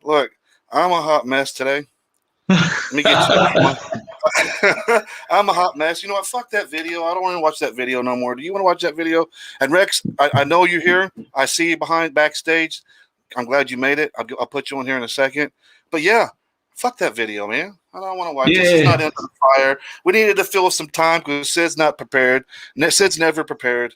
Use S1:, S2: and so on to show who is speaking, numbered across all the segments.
S1: Look, I'm a hot mess today. Let me get you. I'm a hot mess. You know what? Fuck that video. I don't want to watch that video no more. Do you want to watch that video? And Rex, I know you're here. I see you behind backstage. I'm glad you made it. I'll put you on here in a second. But yeah, fuck that video, man. I don't want to watch this. It's not into the fire. We needed to fill some time because Sid's not prepared. Sid's never prepared.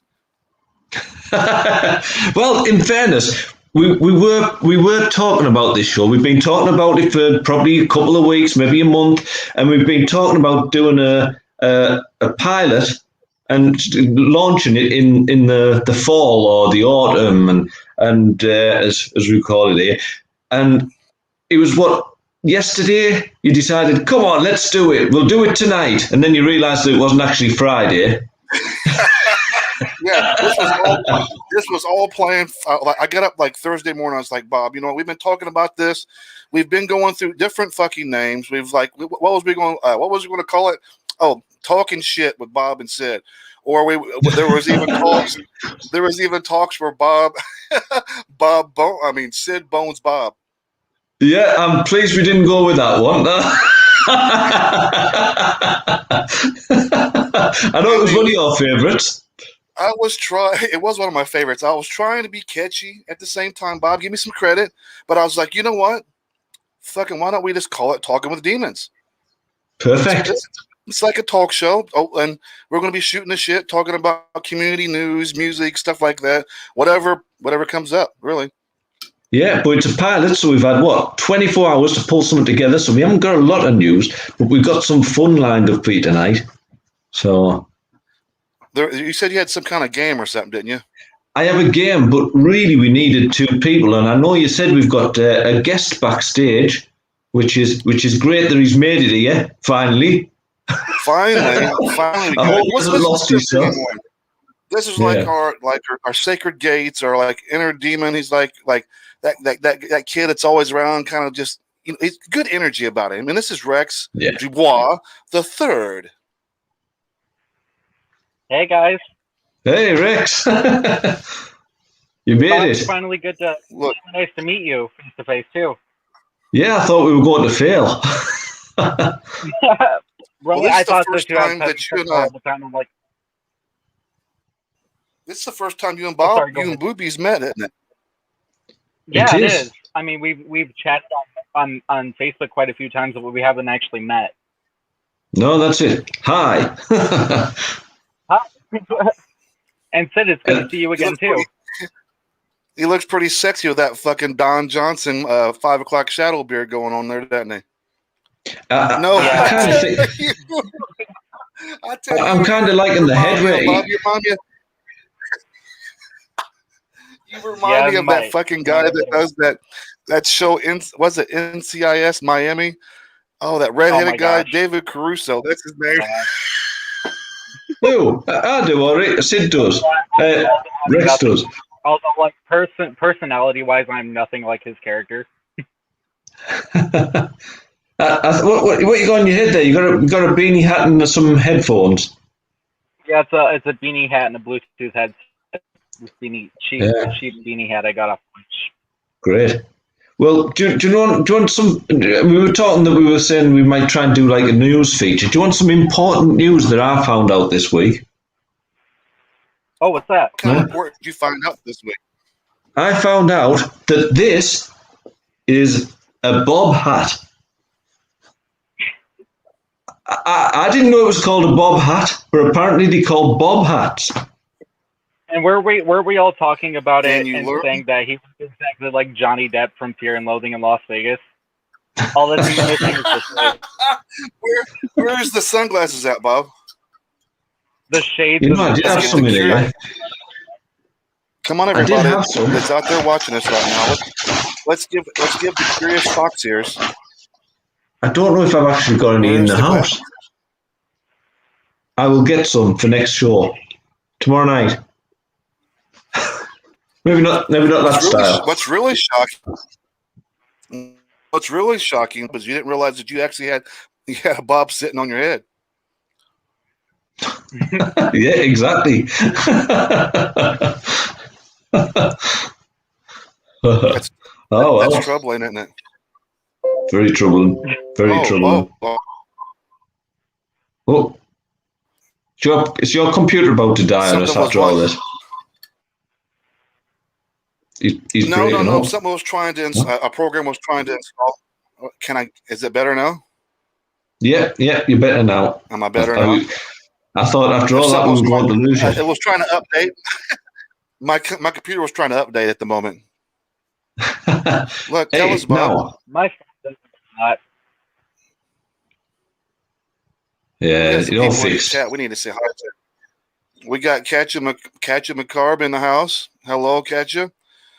S2: Well, in fairness, we were talking about this show. We've been talking about it for probably a couple of weeks, maybe a month, and we've been talking about doing a pilot and launching it in the fall or the autumn, and as we call it here. And it was yesterday you decided, come on, let's do it. We'll do it tonight, and then you realised that it wasn't actually Friday.
S1: Yeah, this was all planned. I got up like Thursday morning. I was like, Bob, you know, we've been talking about this. We've been going through different fucking names. We've like, what was we going to call it? Oh, talking shit with Bob and Sid. Or there was even talks. There was even talks where Sid bones Bob.
S2: Yeah, I'm pleased we didn't go with that one. I know it was one of your favourites.
S1: It was one of my favorites. I was trying to be catchy at the same time. Bob, give me some credit. But I was like, you know what? Fucking why don't we just call it Talking with Demons?
S2: Perfect.
S1: It's like a talk show. Oh, and we're going to be shooting the shit, talking about community news, music, stuff like that. Whatever comes up, really.
S2: Yeah, but it's a pilot, so we've had, 24 hours to pull something together, so we haven't got a lot of news, but we've got some fun lined up for you tonight. So...
S1: You said you had some kind of game or something, didn't you?
S2: I have a game, but really we needed two people, and I know you said we've got a guest backstage, which is great that he's made it here, finally.
S1: Finally.
S2: I hope he hasn't lost himself.
S1: This is like our sacred gates, or like inner demon. He's like that kid that's always around, kind of just, you know, he's good energy about him. And this is Rex Dubois the Third.
S3: Hey guys.
S2: Hey Rex. You made it.
S3: Finally good to look. Nice to meet you face to face too.
S2: Yeah, I thought we were going to fail.
S1: Well, I thought that you and I. This is the first time you and Bob, you and Boobies met, isn't it?
S3: Yeah, it is. I mean, we've chatted on Facebook quite a few times, but we haven't actually met.
S2: No, that's it. Hi.
S3: Hi. And Sid, it's good to see you again too.
S1: He looks pretty sexy with that fucking Don Johnson 5 o'clock shadow beard going on there, doesn't he? No,
S2: I kind of think. I'm kind of liking the head rate.
S1: You remind me of that fucking guy that does that show. Was it NCIS Miami? Oh, that redheaded guy, David Caruso. That's his name.
S2: No, I do. Or Sid does. Rex does.
S3: Although, like personality-wise, I'm nothing like his character.
S2: What you got on your head there? You got a beanie hat and some headphones.
S3: Yeah, it's a beanie hat and a Bluetooth headset. This cheap beanie hat I got off Twitch.
S2: Great. Well, do you want some? We were talking that we were saying we might try and do like a news feature. Do you want some important news that I found out this week?
S3: Oh, what's that?
S1: What kind of report did you find out this week?
S2: I found out that this is a Bob hat. I didn't know it was called a Bob hat, but apparently they call Bob hats.
S3: And were we all talking about it and saying that he was exactly like Johnny Depp from Fear and Loathing in Las Vegas? All that's missing is the
S1: Where's the sunglasses at, Bob?
S3: The shades.
S2: You know, I did have some in there.
S1: Come on, everybody that's out there watching us right now. Let's give the curious fox ears.
S2: I don't know if I've actually got any in the house. I will get some for next show tomorrow night. Maybe not that style.
S1: What's really shocking is you didn't realize that you actually had a Bob sitting on your head.
S2: Yeah, exactly.
S1: That's trouble, isn't it?
S2: Very troubling. Very troubling. Oh. Is your computer about to die on us after all this? He's
S1: No. Something was trying to a program was trying to install. Is it better now?
S2: Yeah, you're better now.
S1: Am I better now?
S2: I thought after all that we were going to lose it.
S1: It was trying to update. My computer was trying to update at the moment. Look, tell us about
S3: my phone does not.
S2: Yeah, it all fixed.
S1: We need to say hi to. We got Katja McCarb in the house. Hello, Katja.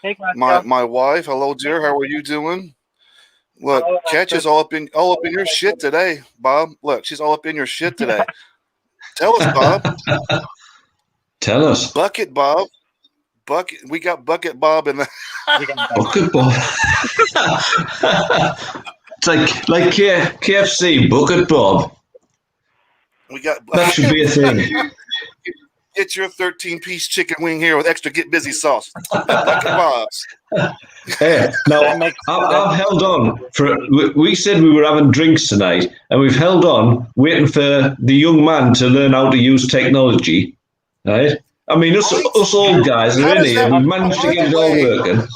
S3: Hey,
S1: my wife. Hello, dear. How are you doing? Look, Katja's all up in your shit today, Bob. Look, she's all up in your shit today. Tell us, Bob.
S2: Tell us.
S1: Bucket Bob. We got Bucket Bob in the.
S2: Bucket Bob. It's like KFC, Bucket Bob.
S1: We got.
S2: That should be a thing.
S1: Get your 13-piece chicken wing here with extra Get Busy sauce. Bucket Bob's.
S2: Hey, now I've held on for. We said we were having drinks tonight, and we've held on waiting for the young man to learn how to use technology. Right? I mean, us old guys, really, we managed to get it all working.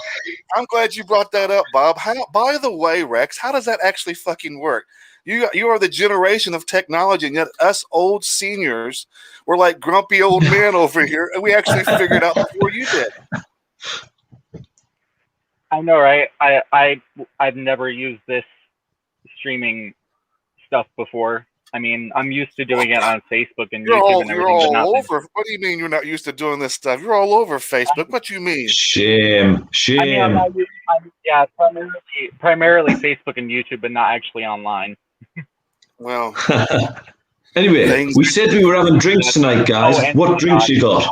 S1: I'm glad you brought that up, Bob. By the way, Rex, how does that actually fucking work? You are the generation of technology, and yet us old seniors were like grumpy old men over here, and we actually figured out before you did.
S3: I know, right? I've never used this streaming stuff before. I mean, I'm used to doing it on Facebook and YouTube and everything.
S1: You're all over. What do you mean you're not used to doing this stuff? You're all over Facebook. What do you mean?
S2: Shame.
S3: I mean, I'm primarily Facebook and YouTube, but not actually online.
S1: Well,
S2: anyway, we said we were having drinks tonight, guys. What drinks you got?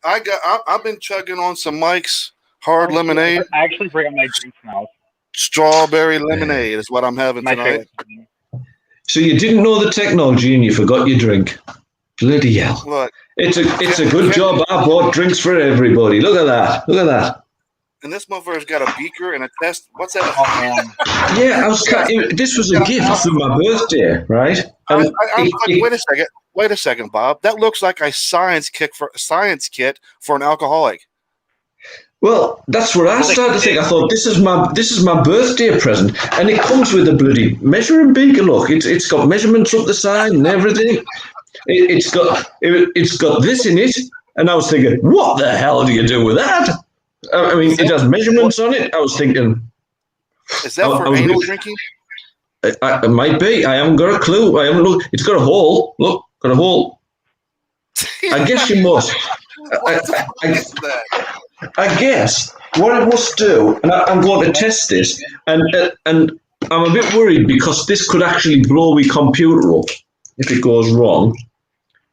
S1: I've been chugging on some Mike's hard lemonade.
S3: I actually bring up my drinks now.
S1: Strawberry lemonade is what I'm having tonight.
S2: So you didn't know the technology and you forgot your drink. Bloody hell!
S1: Look,
S2: it's a good job I bought drinks for everybody. Look at that! Look at that!
S1: And this motherfucker's got a beaker and a test. What's that?
S3: Oh man!
S2: Yeah, this was a gift for my birthday, right?
S1: Wait a second, Bob. That looks like a science kit for an alcoholic.
S2: Well, that's what I started to think. I thought this is my birthday present, and it comes with a bloody measuring beaker. Look, it's got measurements up the side and everything. It's got this in it, and I was thinking, what the hell do you do with that? I mean, it has measurements on it. I was thinking,
S1: is that for anal drinking?
S2: It might be. I haven't got a clue. I haven't looked. It's got a hole. Look, got a hole. I guess you must. I guess what it must do, and I'm going to test this, and I'm a bit worried because this could actually blow my computer up if it goes wrong.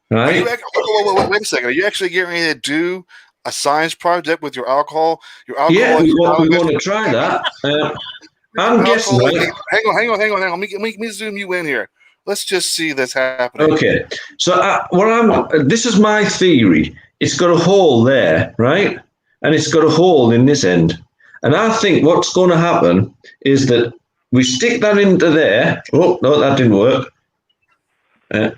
S2: Right?
S1: Wait a second. Are you actually getting ready to do a science project with your alcohol?
S2: Yeah, we want to try that. I'm guessing. Right?
S1: Hang on. Let me zoom you in here. Let's just see this happening.
S2: Okay. So this is my theory. It's got a hole there, right? And it's got a hole in this end. And I think what's going to happen is that we stick that into there. Oh, no, that didn't work. No.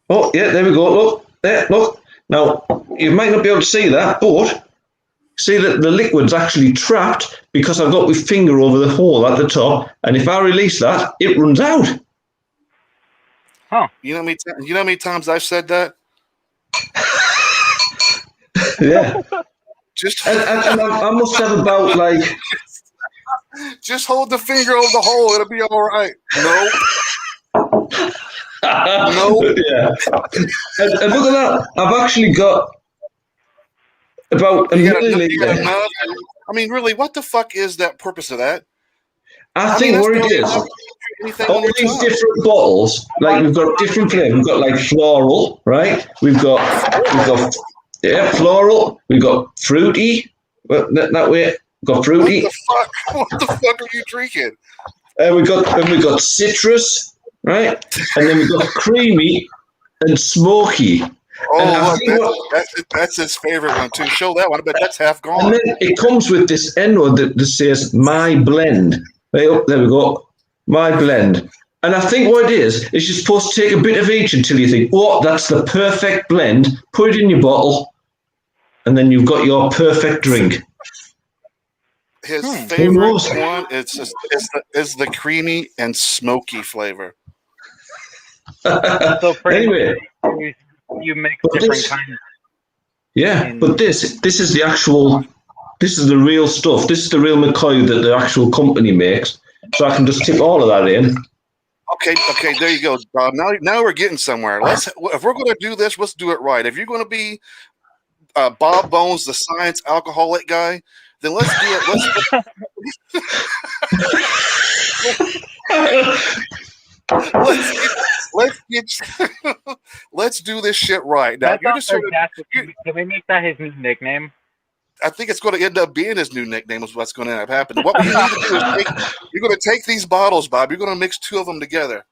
S2: Oh, yeah, there we go. Look, there, look. Now, you might not be able to see that, but see that the liquid's actually trapped because I've got my finger over the hole at the top. And if I release that, it runs out.
S3: Huh.
S1: You know how many times I've said that?
S2: Yeah. And I must have about like.
S1: Just hold the finger over the hole; it'll be all right. Nope. Nope.
S2: Yeah. And look at that! I've actually got about a milliliter.
S1: I mean, really, what the fuck is that purpose of that?
S2: I think what it is. All these different bottles, like we've got different flavors. We've got like floral, right? We've got floral. We've got fruity. That way, we've got fruity.
S1: What the fuck are you drinking?
S2: We've got citrus, right? And then we've got creamy and smoky.
S1: Oh, look, that's his favorite one too. Show that one. I bet that's half gone.
S2: And then it comes with this end word that says "My Blend." Right up there we go, "My Blend." And I think what it is you're supposed to take a bit of each until you think, "Oh, that's the perfect blend." Put it in your bottle, and then you've got your perfect drink.
S1: His favorite one is the creamy and smoky flavor.
S3: So
S2: anyway,
S3: you mix different kinds.
S2: Yeah, but this is the actual, this is the real stuff. This is the real McCoy that the actual company makes. So I can just tip all of that in.
S1: Okay, there you go, Bob. Now we're getting somewhere. If we're going to do this, let's do it right. If you're going to be Bob Bones, the science alcoholic guy, then let's do it. Let's do this shit right. Now,
S3: you're just can we make that his new nickname?
S1: I think it's going to end up being his new nickname is what's going to end up happening. What you need to do is you're going to take these bottles, Bob. You're going to mix two of them together.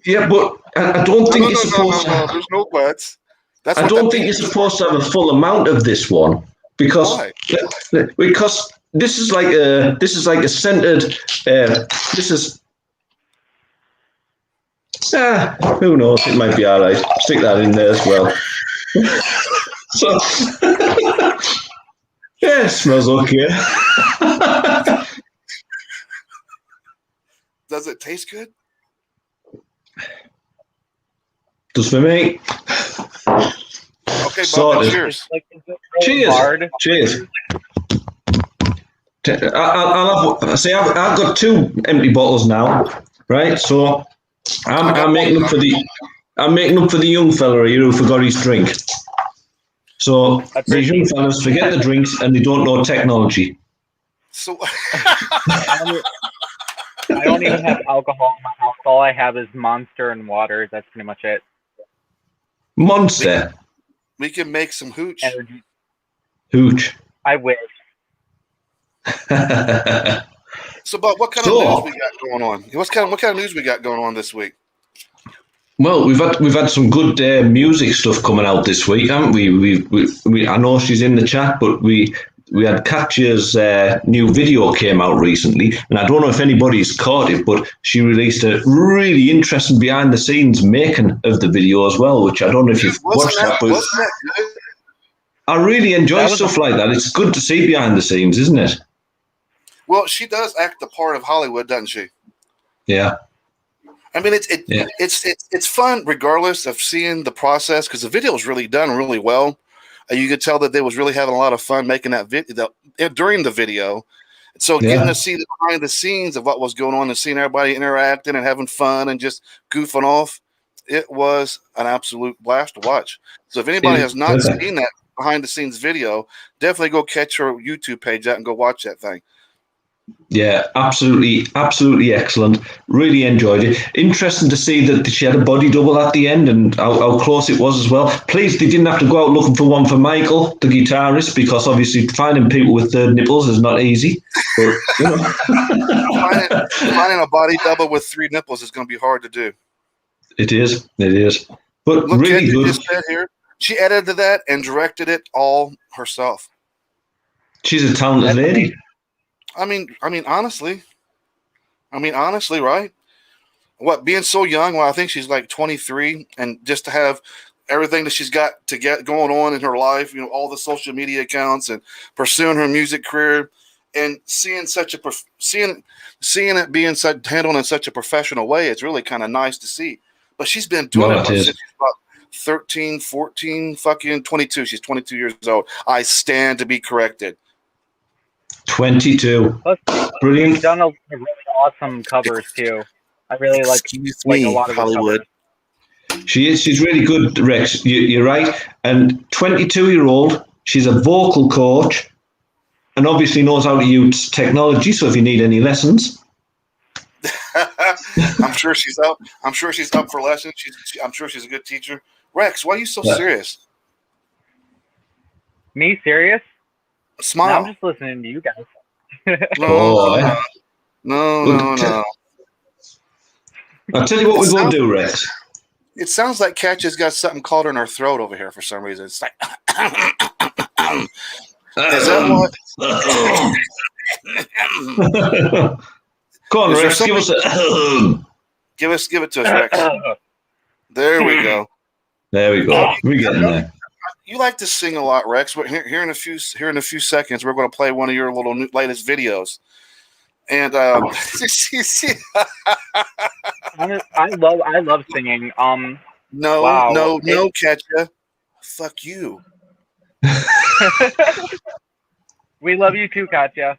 S2: Yeah, but I don't think you're supposed to.
S1: No, there's no buts.
S2: I don't think you're supposed to have a full amount of this one because this is like a scented. This is. Who knows? It might be all right. Stick that in there as well. So, yeah, it smells okay.
S1: Does it taste good?
S2: Does for me.
S1: Okay, Bob, cheers.
S2: Cheers. I've got two empty bottles now, right? So I'm making up for the young fella here who forgot his drink. So these young fellas forget the drinks and they don't know technology.
S1: So
S3: I don't even have alcohol in my house. All I have is Monster and water. That's pretty much it.
S2: Monster.
S1: We can make some hooch.
S3: Energy.
S2: Hooch.
S3: I wish.
S1: So, Bob, what kind of news we got going on? What kind of news we got going on this week?
S2: Well, we've had some good music stuff coming out this week, haven't we? I know she's in the chat, but we had Katya's new video came out recently, and I don't know if anybody's caught it, but she released a really interesting behind the scenes making of the video as well, which I don't know if you've watched that. But
S1: wasn't that good?
S2: I really enjoy stuff like that. It's good to see behind the scenes, isn't it?
S1: Well, she does act the part of Hollywood, doesn't she?
S2: Yeah.
S1: I mean, it's fun regardless of seeing the process because the video was really done really well. You could tell that they was really having a lot of fun making that video during the video. So getting to see the behind the scenes of what was going on and seeing everybody interacting and having fun and just goofing off, it was an absolute blast to watch. So if anybody has not seen that behind the scenes video, definitely go catch her YouTube page out and go watch that thing.
S2: Yeah, absolutely excellent. Really enjoyed it. Interesting to see that she had a body double at the end and how close it was as well. Pleased they didn't have to go out looking for one for Michael, the guitarist, because obviously finding people with third nipples is not easy. But, you know.
S1: finding a body double with three nipples is going to be hard to do.
S2: It is. But
S1: look,
S2: really good.
S1: Just said here, she edited that and directed it all herself.
S2: She's a talented lady.
S1: I mean, honestly, right? What, being so young? Well, I think she's like 23, and just to have everything that she's got to get going on in her life, you know, all the social media accounts and pursuing her music career, and seeing it being handled in such a professional way, it's really kind of nice to see. But she's been doing it since she's about 13, 14, fucking 22. She's 22 years old. I stand to be corrected.
S2: 22. Brilliant.
S3: She's done a really awesome covers too. I really like a lot of Hollywood.
S2: She's really good, Rex. You're right. And 22-year-old, she's a vocal coach, and obviously knows how to use technology. So if you need any lessons,
S1: I'm sure she's up. I'm sure she's up for lessons. I'm sure she's a good teacher. Rex, why are you so serious?
S3: Me serious?
S1: Smile.
S3: No, I'm just listening to you guys.
S1: No.
S2: I'll tell you what we're going to do, Rex.
S1: It sounds like Katya's got something caught in her throat over here for some reason. It's like, is that what?
S2: Come on, Rex, give us
S1: give it to us, Rex. There we go.
S2: There we go. We're getting there.
S1: You like to sing a lot, Rex. But here in a few seconds, we're going to play one of your latest videos. And
S3: I love singing.
S1: No, Katya. Fuck you.
S3: We love you too, Katya.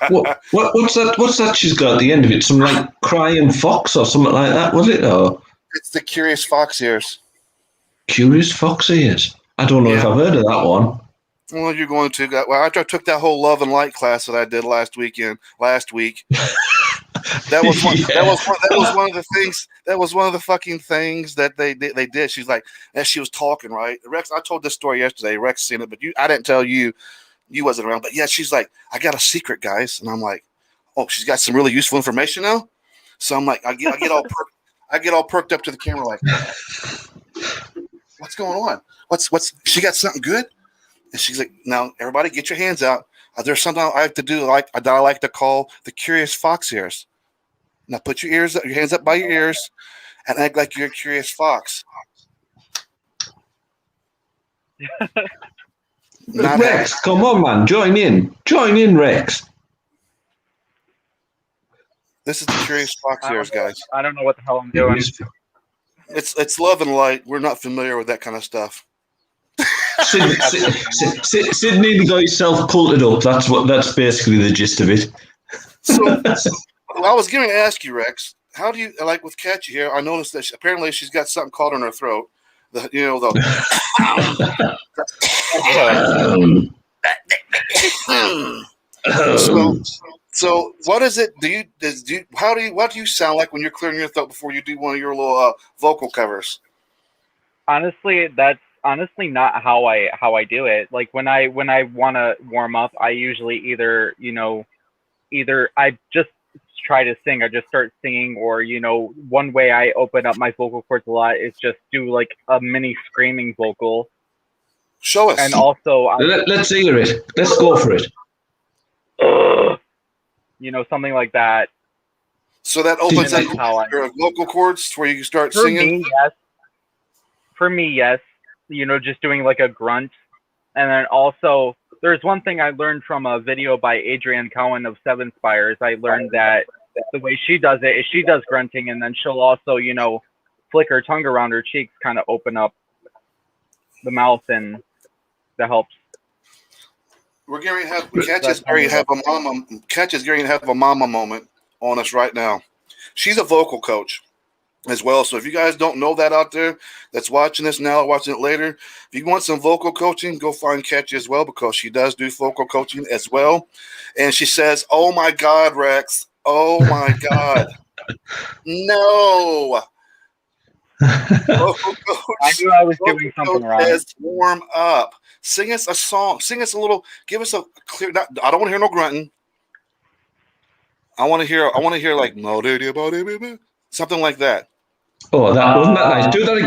S2: What's that? What's that she's got at the end of it? Some like crying fox or something like that, was it? Or
S1: it's the Curious Fox ears.
S2: Curious Fox ears. I don't know if I've heard of that one.
S1: Well, you're going to. Well, after I took that whole Love and Light class that I did last week, that was one. That was one of the things. That was one of the fucking things that they did. She's like, as she was talking, right? Rex, I told this story yesterday. Rex seen it, but I didn't tell you. You wasn't around. But yeah, she's like, I got a secret, guys, and I'm like, oh, she's got some really useful information now. So I'm like, I get all perked up to the camera, like, what's going on? What's she got something good? And she's like, now everybody get your hands out. There's something I like to do, that I like to call the Curious Fox ears. Now put your hands up by your ears, and act like you're a curious fox.
S2: Rex, come on, man, join in, Rex.
S1: This is the Curious Fox ears, guys.
S3: I don't know what the hell I'm doing.
S1: It's Love and Light. We're not familiar with that kind of stuff.
S2: Sydney got himself culted up. That's basically the gist of it.
S1: So I was going to ask you, Rex, how do you like with Katya here? I noticed that apparently she's got something caught in her throat. So what is it? What do you sound like when you're clearing your throat before you do one of your little vocal covers?
S3: Honestly, that's not how I do it. Like when I want to warm up, I usually either I just try to sing. I just start singing, or one way I open up my vocal cords a lot is just do like a mini screaming vocal.
S1: Show us.
S3: And also,
S2: let's hear it. Let's go for it.
S3: Something like that.
S1: So that opens up your vocal cords where you can start singing?
S3: For me, yes. Just doing like a grunt. And then also, there's one thing I learned from a video by Adrienne Cowan of Seven Spires. I learned that the way she does it is she does grunting, and then she'll also, flick her tongue around her cheeks, kind of open up the mouth, and that helps.
S1: We're going to have Katya's going to have a mama moment on us right now. She's a vocal coach as well. So if you guys don't know that out there that's watching this now or watching it later, if you want some vocal coaching, go find Katya as well, because she does do vocal coaching as well. And she says, oh my God, Rex. Oh my God. No. Vocal coach,
S3: I knew I was doing something wrong.
S1: Warm up. Sing us a song. Sing us a little. Give us a clear. I don't want to hear no grunting. I want to hear like something like that.
S2: Oh, that wasn't that nice. Do that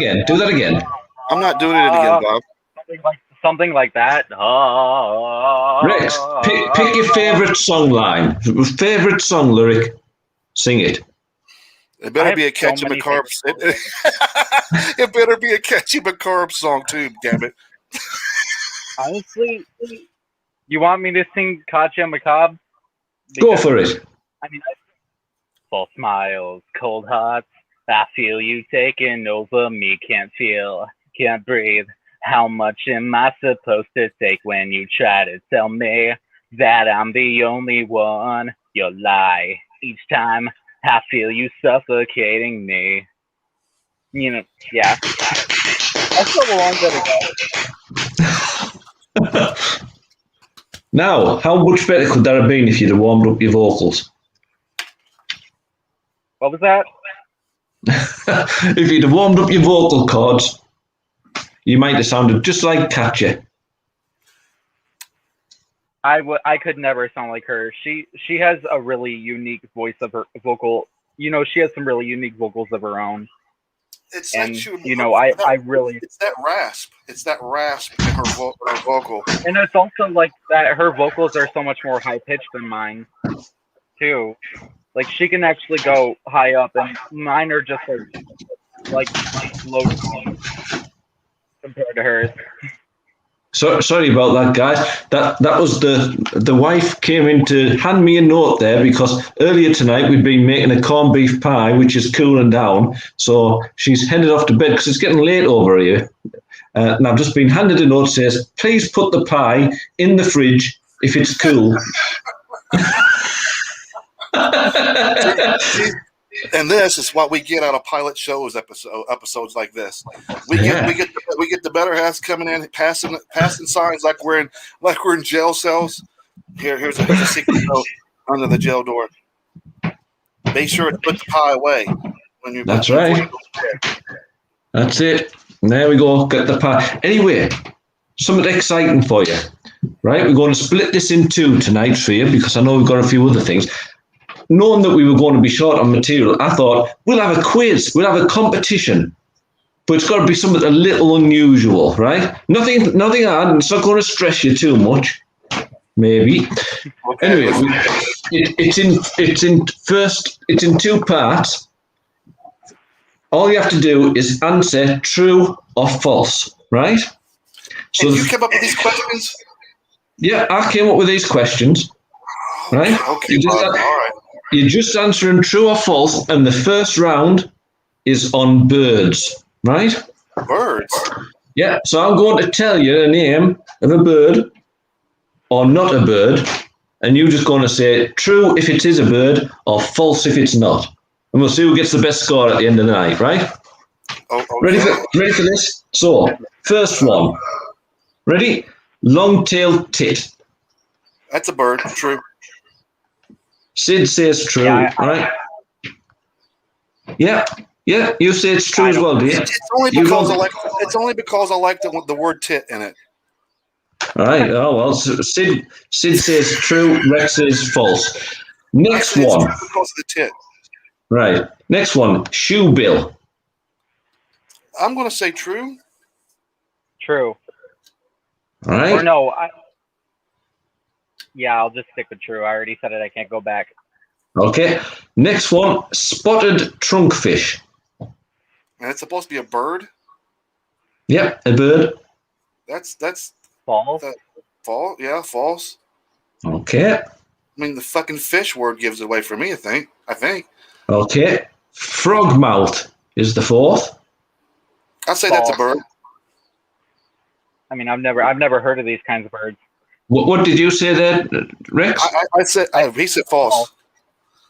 S2: again.
S1: I'm not doing it again, Bob.
S3: Something like that.
S2: Rex, pick your favorite song line. Favorite song lyric. Sing it.
S1: It better be a catchy McCarb. It better be a catchy McCarb song too. Damn it.
S3: Honestly, you want me to sing Katya McCobb?
S2: Go for it.
S3: I mean, full smiles, cold hearts. I feel you taking over me. Can't feel, can't breathe. How much am I supposed to take when you try to tell me that I'm the only one? You lie each time. I feel you suffocating me. Yeah. That's a long bit ago.
S2: Now, how much better could that have been if you'd have warmed up your vocals?
S3: What was that?
S2: If you'd have warmed up your vocal cords, you might have sounded just like Katya.
S3: I could never sound like her. She has a really unique voice of her vocal. She has some really unique vocals of her own.
S1: It's
S3: And
S1: that
S3: you know, I really,
S1: it's that rasp. It's that rasp in her vocal.
S3: and it's also like that her vocals are so much more high pitched than mine too. Like she can actually go high up, and mine are just like low tone compared to hers.
S2: So sorry about that, guys. That was the wife came in to hand me a note there because earlier tonight we'd been making a corned beef pie, which is cooling down. So she's headed off to bed because it's getting late over here. And I've just been handed a note that says, "Please put the pie in the fridge if it's cool."
S1: And this is what we get out of pilot shows episodes like this. We get the better halves coming in, passing signs like we're in jail cells. Here's a secret note under the jail door. Be sure to put the pie away when you.
S2: That's right. That's it. There we go. Get the pie. Anyway, something exciting for you, right? We're going to split this in two tonight for you because I know we've got a few other things. Knowing that we were going to be short on material, I thought we'll have a quiz, we'll have a competition, but it's got to be something a little unusual, right? Nothing hard. It's not going to stress you too much, maybe.
S1: Okay.
S2: Anyway, it's in two parts. All you have to do is answer true or false, right? So
S1: and you came up with these questions?
S2: Yeah, I came up with these questions, right?
S1: Okay, all right.
S2: You're just answering true or false, and the first round is on birds, right?
S1: Birds?
S2: Yeah, so I'm going to tell you a name of a bird or not a bird, and you're just going to say true if it is a bird or false if it's not. And we'll see who gets the best score at the end of the night, right?
S1: Oh, okay.
S2: Ready for this? So, first one. Ready? Long-tailed tit.
S1: That's a bird, true.
S2: Sid says true, right? Yeah, you say it's true as well, do you?
S1: It's only because I like the word tit in it.
S2: All right. Oh well, so Sid says true. Rex says false. Next one.
S1: It's because of the tit.
S2: Right. Next one. Shoe bill.
S1: I'm going to say true.
S3: True.
S2: All right.
S3: Or no, I'll just stick with true. I already said it. I can't go back.
S2: Okay. Next one. Spotted trunkfish.
S1: And it's supposed to be a bird.
S2: Yep, a bird.
S1: That's
S3: False.
S1: False. Yeah, false.
S2: Okay.
S1: I mean, the fucking fish word gives it away for me. I think.
S2: Okay. Frogmouth is the fourth.
S1: I'd say
S3: False.
S1: that's a bird.
S3: I mean, I've never heard of these kinds of birds.
S2: What did you say there, Rex?
S1: I said he said false.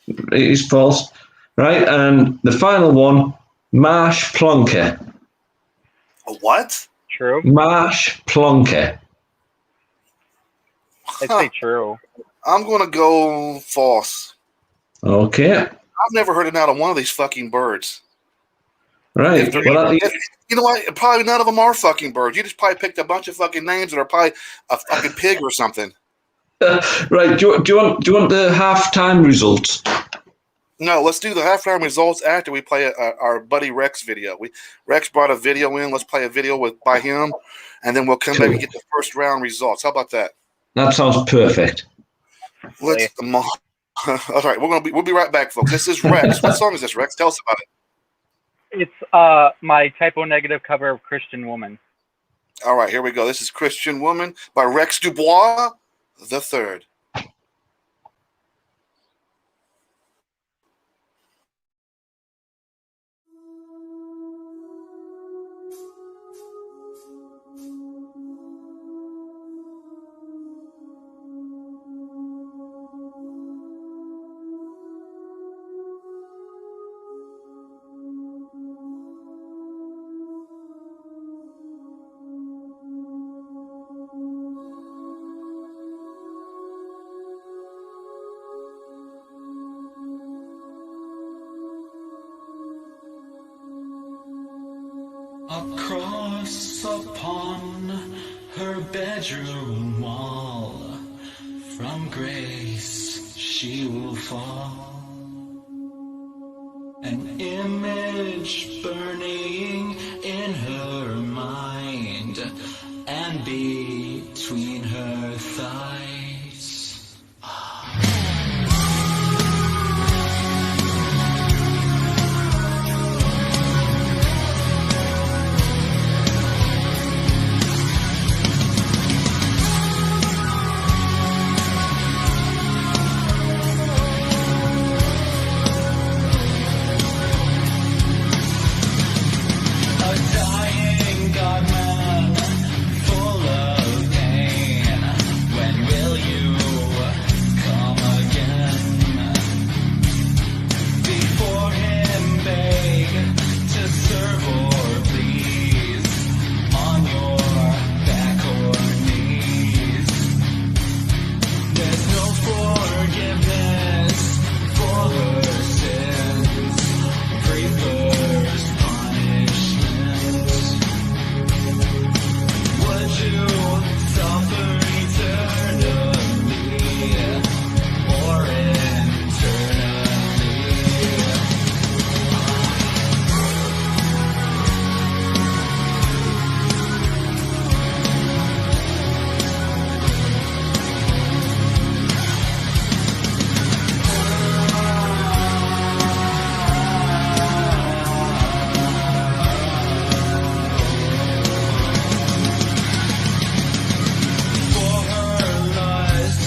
S2: It's false. Right, and the final one, marsh plonker.
S1: A what?
S3: True.
S2: Marsh plonker.
S3: I'd say true.
S1: I'm going to go false.
S2: Okay.
S1: I've never heard of not of one of these fucking birds.
S2: Right.
S1: You know what? Probably none of them are fucking birds. You just probably picked a bunch of fucking names that are probably a fucking pig or something.
S2: Right. Do you want the halftime results?
S1: No, let's do the halftime results after we play our buddy Rex video. Rex brought a video in. Let's play a video by him, and then we'll come back and get the first round results. How about that?
S2: That sounds perfect.
S1: All right, we'll be right back, folks. This is Rex. What song is this, Rex? Tell us about it.
S3: It's my typo negative cover of Christian Woman.
S1: All right, here we go. This is Christian Woman by Rex Dubois the Third.
S4: Across upon her bedroom wall, from grace she will fall. An image burning between her thighs. A dying godman full of pain. When will you come again? Before him beg to serve or please on your back or knees. There's no forgiveness for her sins. Prefers punishment. Would you suffer eternally or internally? For her lust,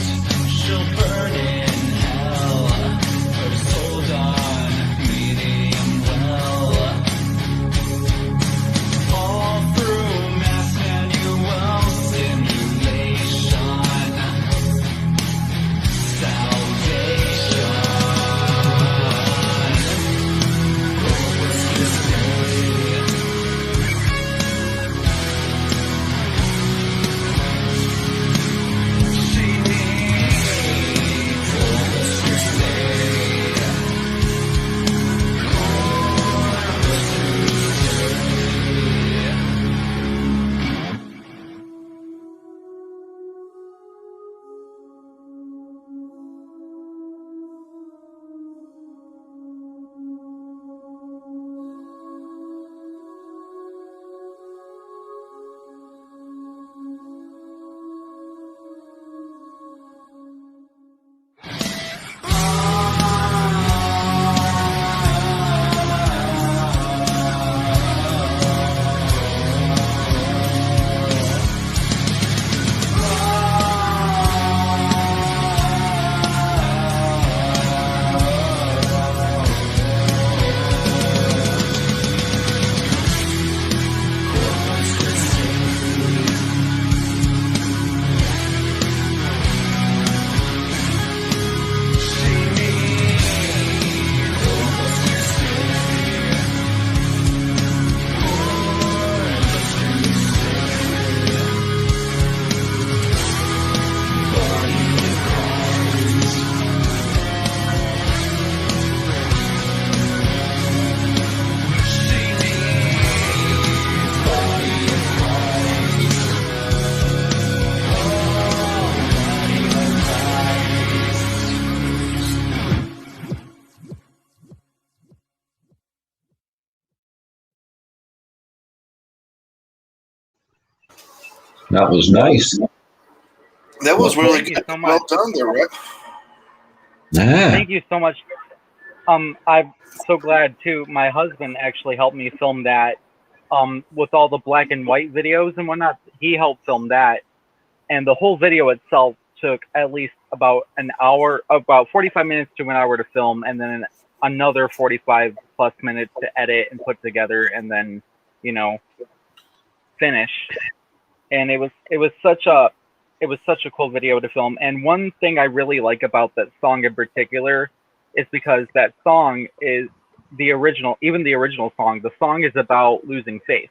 S4: she'll burn in hell. Her soul done meaning well. All through mass manual simulation.
S2: That was nice.
S1: That was really
S3: Thank you
S1: good.
S3: so
S1: Well
S3: much.
S1: done there, Rick.
S2: Yeah.
S3: Thank you so much. I'm so glad too. My husband actually helped me film that. With all the black and white videos and whatnot, he helped film that, and the whole video itself took at least about an hour, about 45 minutes to an hour to film, and then another 45 plus minutes to edit and put together, and then finish. And it was such a cool video to film. And one thing I really like about that song in particular is because that song is the original, even the original song. The song is about losing faith,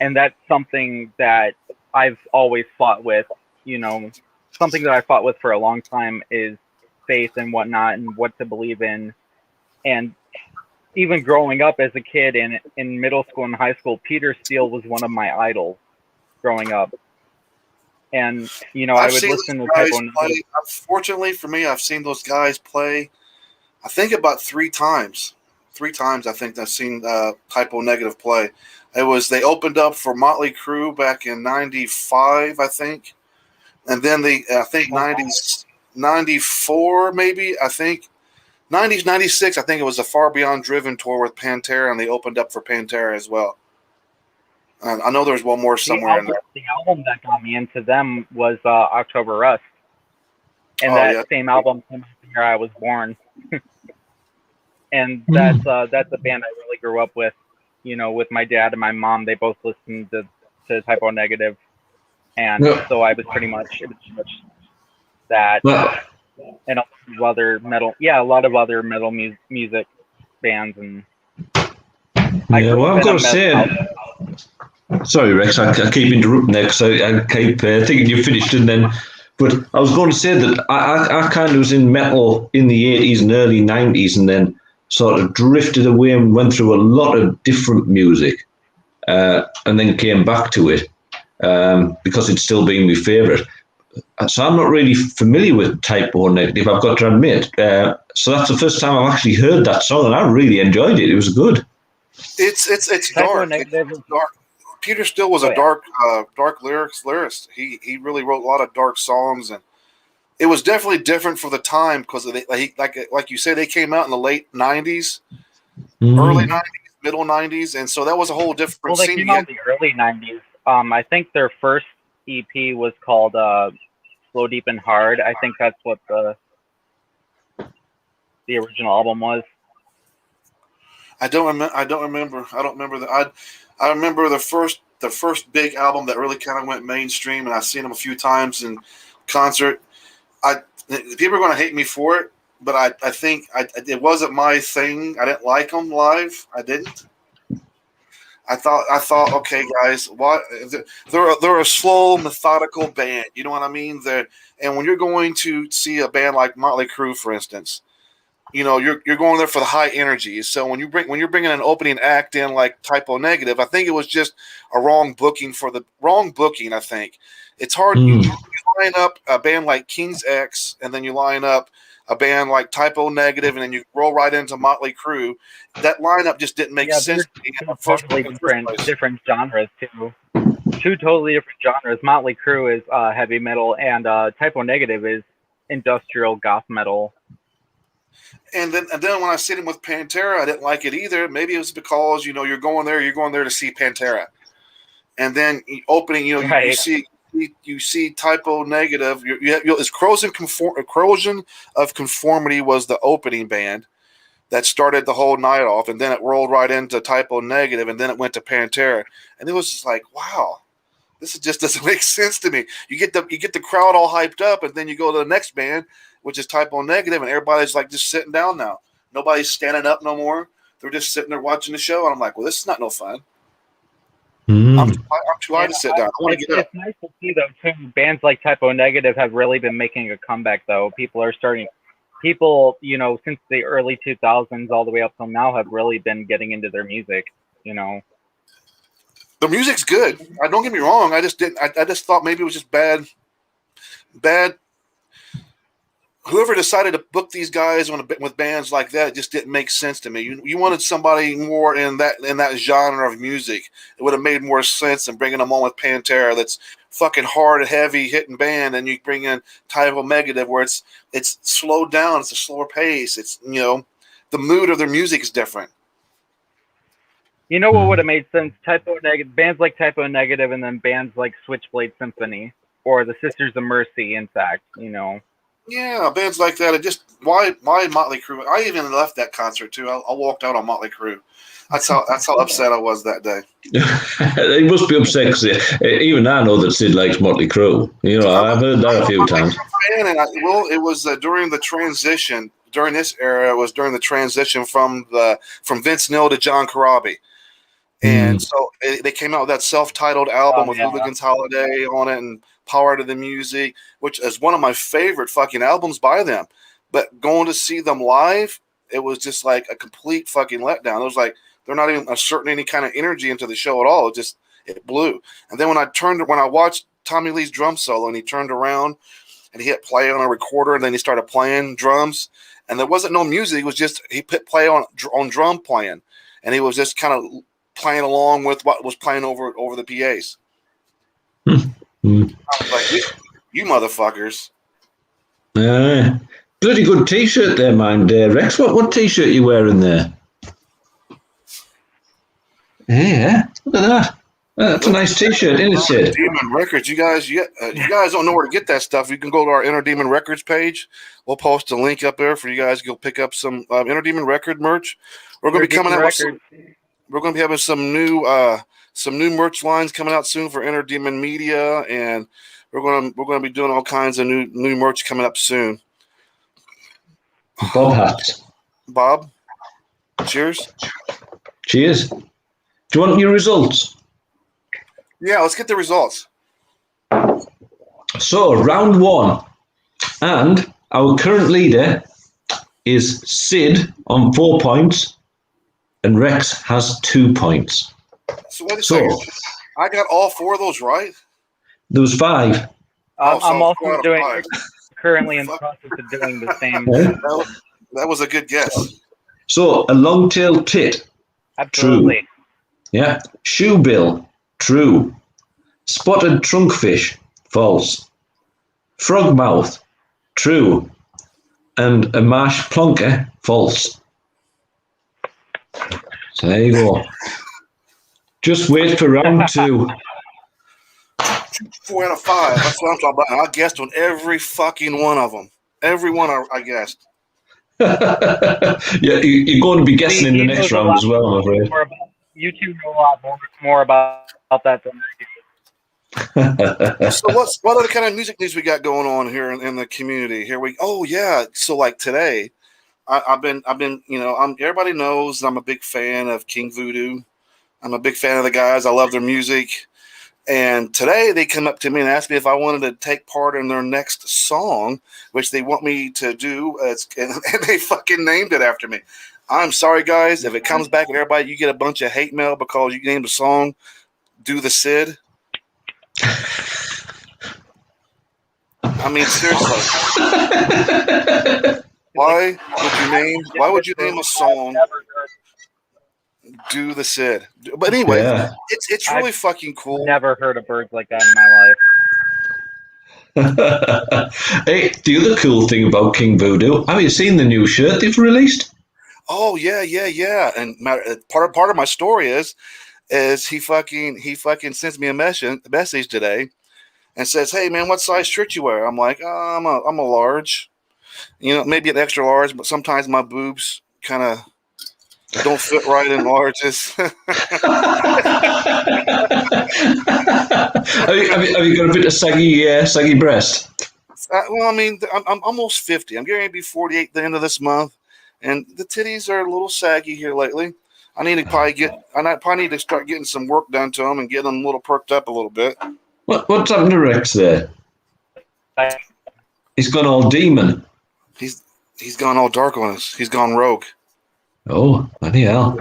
S3: and that's something that I've always fought with. Something that I fought with for a long time is faith and whatnot, and what to believe in. And even growing up as a kid in middle school and high school, Peter Steele was one of my idols growing up. And I would listen to
S1: guys
S3: people.
S1: play. Unfortunately for me, I've seen those guys play, I think about 3 times. 3 times. I think I've seen Typo Negative play. They opened up for Motley Crue back in '95, I think, and then I think '90s, '94 maybe. I think '90s, '96. I think it was the Far Beyond Driven tour with Pantera, and they opened up for Pantera as well. I know there's one more somewhere in there.
S3: The album that got me into them was October Rust, and that same album came out the year I was born. And that's a band I really grew up with. You know, with my dad and my mom, they both listened to Typo Negative, and so I was pretty much that, and a lot of other metal music bands, and
S2: I'm going to say. Sorry, Rex, I keep interrupting there because I keep thinking you finished, but I was going to say that I kind of was in metal in the 80s and early 90s, and then sort of drifted away and went through a lot of different music, and then came back to it because it's still been my favourite. So I'm not really familiar with Typo Negative, I've got to admit. So that's the first time I've actually heard that song, and I really enjoyed it. It was good.
S1: It's dark. It's dark. Peter Steele was a dark lyricist. He really wrote a lot of dark songs, and it was definitely different for the time because like you said, they came out in the late '90s, early '90s, middle '90s, and so that was a whole different.
S3: Well, they came out in the early '90s. I think their first EP was called "Slow, Deep, and Hard." I think that's what the original album was.
S1: I don't remember that. I remember the first big album that really kind of went mainstream, and I've seen them a few times in concert. People are going to hate me for it, but I think it wasn't my thing. I didn't like them live. I didn't. I thought, okay, guys, what? They're a slow, methodical band. You know what I mean? And when you're going to see a band like Motley Crue, for instance, you know, you're going there for the high energy. So when you're bringing an opening act in like Typo Negative, I think it was just a wrong booking. I think it's hard. You line up a band like King's X, and then you line up a band like Typo Negative, and then you roll right into Motley Crue. That lineup just didn't make sense to me.
S3: Totally different genres too. Two totally different genres. Motley Crue is heavy metal, and Typo Negative is industrial goth metal.
S1: And then when I see him with Pantera, I didn't like it either. Maybe it was because you're going there to see Pantera, and then opening, you see Typo Negative. It's Corrosion of Conformity was the opening band that started the whole night off, and then it rolled right into Typo Negative, and then it went to Pantera, and it was just like, wow, this just doesn't make sense to me. You get the crowd all hyped up, and then you go to the next band, which is Typo Negative, and everybody's like just sitting down now. Nobody's standing up no more. They're just sitting there watching the show, and I'm like, well, this is not no fun. I'm too high to sit down. I want to get up.
S3: It's nice to see, though, too. Bands like Typo Negative have really been making a comeback, though. People, since the early 2000s all the way up till now, have really been getting into their music, The
S1: music's good. Don't get me wrong. I just thought maybe it was just bad. Whoever decided to book these guys with bands like that, it just didn't make sense to me. You wanted somebody more in that genre of music. It would have made more sense than bringing them on with Pantera. That's fucking hard, heavy hitting band, and you bring in Typo Negative where it's slowed down. It's a slower pace. It's the mood of their music is different.
S3: You know what would have made sense? Bands like Typo Negative, and then bands like Switchblade Symphony or the Sisters of Mercy. In fact,
S1: Yeah, bands like that. It just why Motley Crue? I even left that concert too. I walked out on Motley Crue. That's how upset I was that day.
S2: They must be upset because even I know that Sid likes Motley Crue. I've heard that a few times.
S1: It was during the transition. During this era, it was during the transition from Vince Neil to John Corabi. And so they came out with that self-titled album with Hooligan's Holiday on it and Power to the Music, which is one of my favorite fucking albums by them. But going to see them live, it was just like a complete fucking letdown. It was like they're not even asserting any kind of energy into the show at all. It blew. And then when I watched Tommy Lee's drum solo and he turned around and he hit play on a recorder, and then he started playing drums, and there wasn't no music. It was just he put play on drum playing, and he was just kind of playing along with what was playing over the PAs. I was like, you motherfuckers.
S2: Bloody good T-shirt there, mind, Rex. What T-shirt you wearing there? Yeah, look at that. That's a nice T-shirt, isn't it, Sid?
S1: Demon Records. You guys don't know where to get that stuff. You can go to our Inner Demon Records page. We'll post a link up there for you guys to go pick up some Inner Demon Record merch. We're going to be coming out with we're going to be having some new merch lines coming out soon for Inner Demon Media, and we're going to be doing all kinds of new merch coming up soon.
S2: Bob hats.
S1: Bob, cheers.
S2: Cheers. Do you want your results?
S1: Yeah, let's get the results.
S2: So, round 1. And our current leader is Sid on 4 points, and Rex has 2 points.
S1: So, wait a second. I got all 4 of those right?
S2: There was 5.
S3: I'm also currently in the process of doing the same.
S1: That was a good guess.
S2: So, a long-tailed tit.
S3: Absolutely.
S2: True. Yeah. Shoebill. True. Spotted trunkfish. False. Frogmouth. True. And a marsh plonker. False. So there you go. Just wait for round 2.
S1: 4 out of 5. That's what I'm talking about. I guessed on every fucking one of them. Every one I guessed.
S2: Yeah, you're going to be guessing in the next round as well, I'm afraid.
S3: You two know a lot more about that than I do.
S1: So what other kind of music news we got going on here in the community? So like today, I've been everybody knows I'm a big fan of King Voodoo. I'm a big fan of the guys. I love their music. And today they come up to me and asked me if I wanted to take part in their next song, which they want me to do. And they fucking named it after me. I'm sorry, guys. If it comes back and everybody, you get a bunch of hate mail because you named a song, Do the Sid. I mean, seriously. Why would you name a song Do the Sid? But anyway,
S2: Yeah.
S1: it's really fucking cool.
S3: Never heard of birds like that in my life.
S2: Hey, the other cool thing about King Voodoo, have you seen the new shirt they've released?
S1: Oh yeah. And part of my story is he fucking sends me a message today and says, "Hey man, what size shirt you wear?" I'm like, "Oh, I'm a large, maybe an extra large, but sometimes my boobs kind of don't fit right in larges."
S2: have you got a bit of saggy breast?
S1: Well, I mean, I'm almost 50. I'm getting to be 48 at the end of this month, and the titties are a little saggy here lately. I probably need to start getting some work done to them and get them a little perked up a little bit.
S2: What's happened to Rex there? He's gone all demon.
S1: He's gone all dark on us. He's gone rogue.
S2: Oh, bloody hell.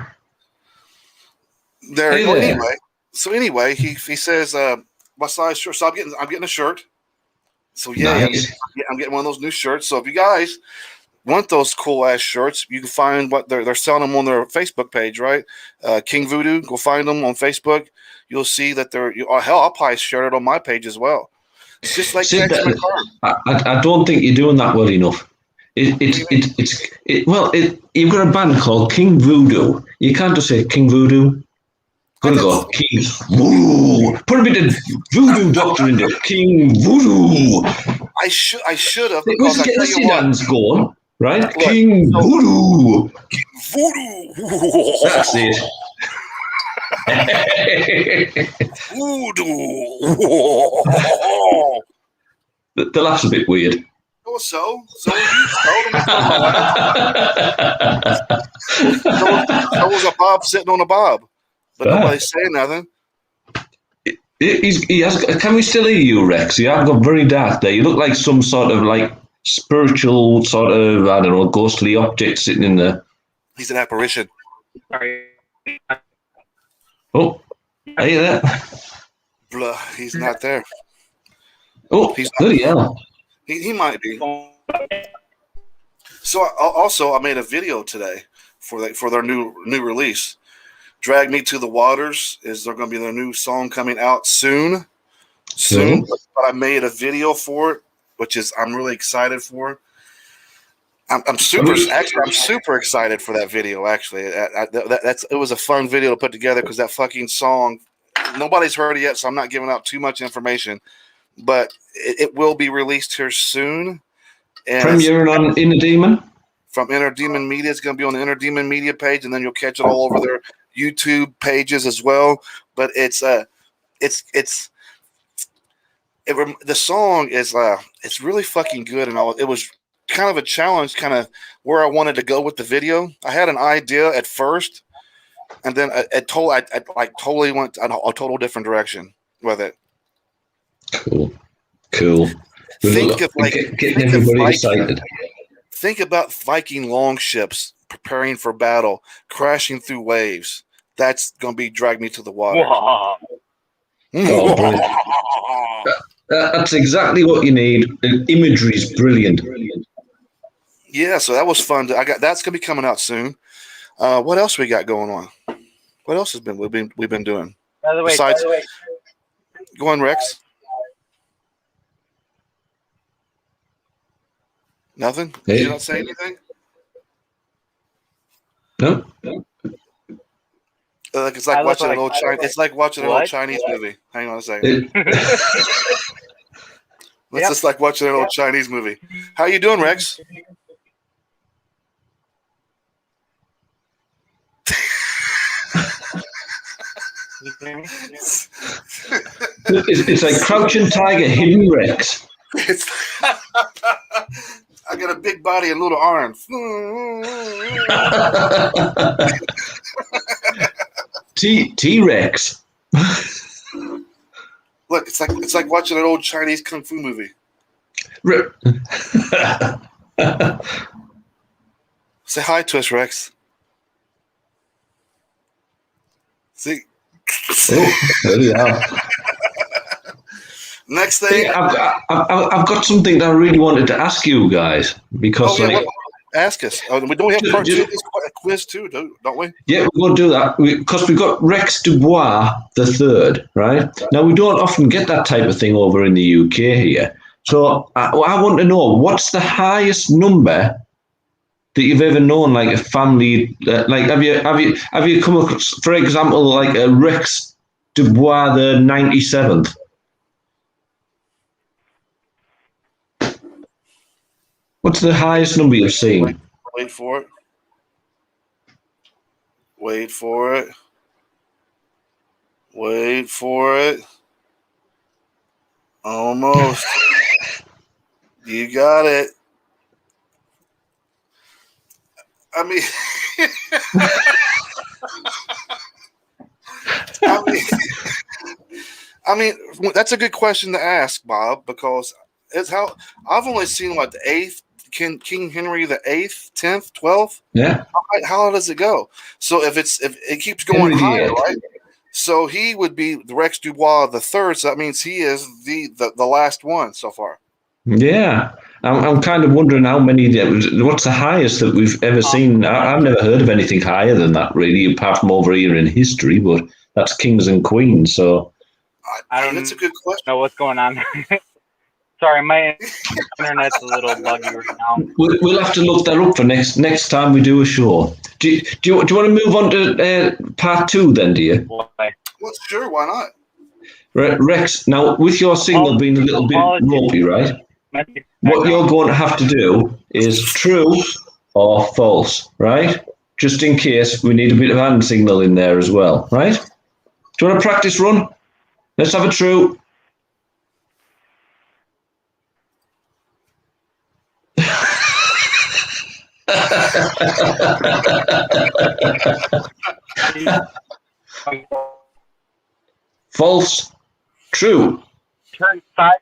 S1: Anyway, he says, "What size shirt?" So I'm getting a shirt. So yeah,
S2: Nice.
S1: I'm getting one of those new shirts. So if you guys want those cool ass shirts, you can find what they're selling them on their Facebook page, right? King Voodoo. Go find them on Facebook. You'll see that I'll probably share it on my page as well. It's just like
S2: Sid,
S1: text my card.
S2: I don't think you're doing that well enough. You've got a band called King Voodoo. You can't just say King Voodoo. Gotta go King Voodoo. Put a bit of voodoo doctor in there. King Voodoo.
S1: I should have.
S2: Let's get the Sidans going, right?
S1: Look,
S2: King Voodoo.
S1: Voodoo.
S2: That's it.
S1: Voodoo.
S2: The laugh's a bit weird.
S1: Oh, so was a Bob sitting on a Bob, but nobody's saying nothing.
S2: He has. Can we still hear you, Rex? You have got very dark there. You look like some sort of like spiritual sort of, I don't know, ghostly object sitting in there.
S1: He's an apparition.
S3: Sorry.
S2: Oh, are you there?
S1: Blah, he's not there.
S2: Oh, bloody hell.
S1: He might be. So I made a video today for their new release. Drag Me to the Waters is they're going to be their new song coming out soon.
S2: Cool.
S1: But I made a video for it, which is I'm really excited for. I'm super excited for that video. Actually, it was a fun video to put together because that fucking song, nobody's heard it yet, so I'm not giving out too much information. But it will be released here soon. And
S2: Premiere on Inner Demon?
S1: From Inner Demon Media. It's going to be on the Inner Demon Media page, and then you'll catch it all over their YouTube pages as well. But the song is it's really fucking good, and all. It was kind of a challenge, kind of where I wanted to go with the video. I had an idea at first, and then I totally went a total different direction with it.
S2: Cool.
S1: Think of
S2: getting everybody excited.
S1: Think about Viking longships preparing for battle, crashing through waves. That's going to be Drag Me to the Water.
S3: Wow.
S2: Oh, brilliant. That's exactly what you need. The imagery is brilliant.
S1: Yeah, so that was fun. That's going to be coming out soon. What else we got going on? What else we've been doing?
S3: By the way,
S1: Go on, Rex. Nothing?
S2: Hey.
S1: Did you not say anything?
S2: No.
S1: It's like watching an old Chinese. It's like watching an old
S3: What?
S1: Chinese movie. Hang on a second.
S2: It-
S1: It's just like watching an old Chinese movie. How you doing, Rex?
S2: it's like Crouching Tiger, Hidden Rex.
S1: I got a big body and little arms.
S2: T-Rex.
S1: Look, it's like watching an old Chinese kung fu movie. Say hi to us, Rex. See.
S2: Oh, there you are.
S1: Next thing,
S2: I've got something that I really wanted to ask you guys because
S1: ask us. We don't have part 2 of this quiz too, don't we?
S2: Yeah, we're going to do that because we've got Rex Dubois the third, right? Now we don't often get that type of thing over in the UK here, so I want to know what's the highest number that you've ever known, like a family, like have you come across, for example, like a Rex Dubois the 97th? What's the highest number you've seen?
S1: Wait for it. Wait for it. Wait for it. Almost. You got it. I mean, I mean, that's a good question to ask, Bob, because it's how I've only seen the 8th King Henry the 8th, 10th, 12th.
S2: Yeah.
S1: How does it go? So if it keeps going higher, right? So he would be the Rex Dubois the third. So that means he is the last one so far.
S2: Yeah. I'm kind of wondering how many. What's the highest that we've ever seen? I've never heard of anything higher than that, really, apart from over here in history. But that's kings and queens. So
S1: that's a good question.
S3: Know what's going on. Sorry, my internet's a little buggy right now.
S2: We'll have to look that up for next time we do a show. Do you want to move on to part 2 then, do you?
S3: Why?
S1: Well, sure, why not?
S2: Rex, now with your signal being a little bit ropey, right? What you're going to have to do is true or false, right? Just in case we need a bit of hand signal in there as well, right? Do you want a practice run? Let's have a true. False. True.
S3: Turn sideways.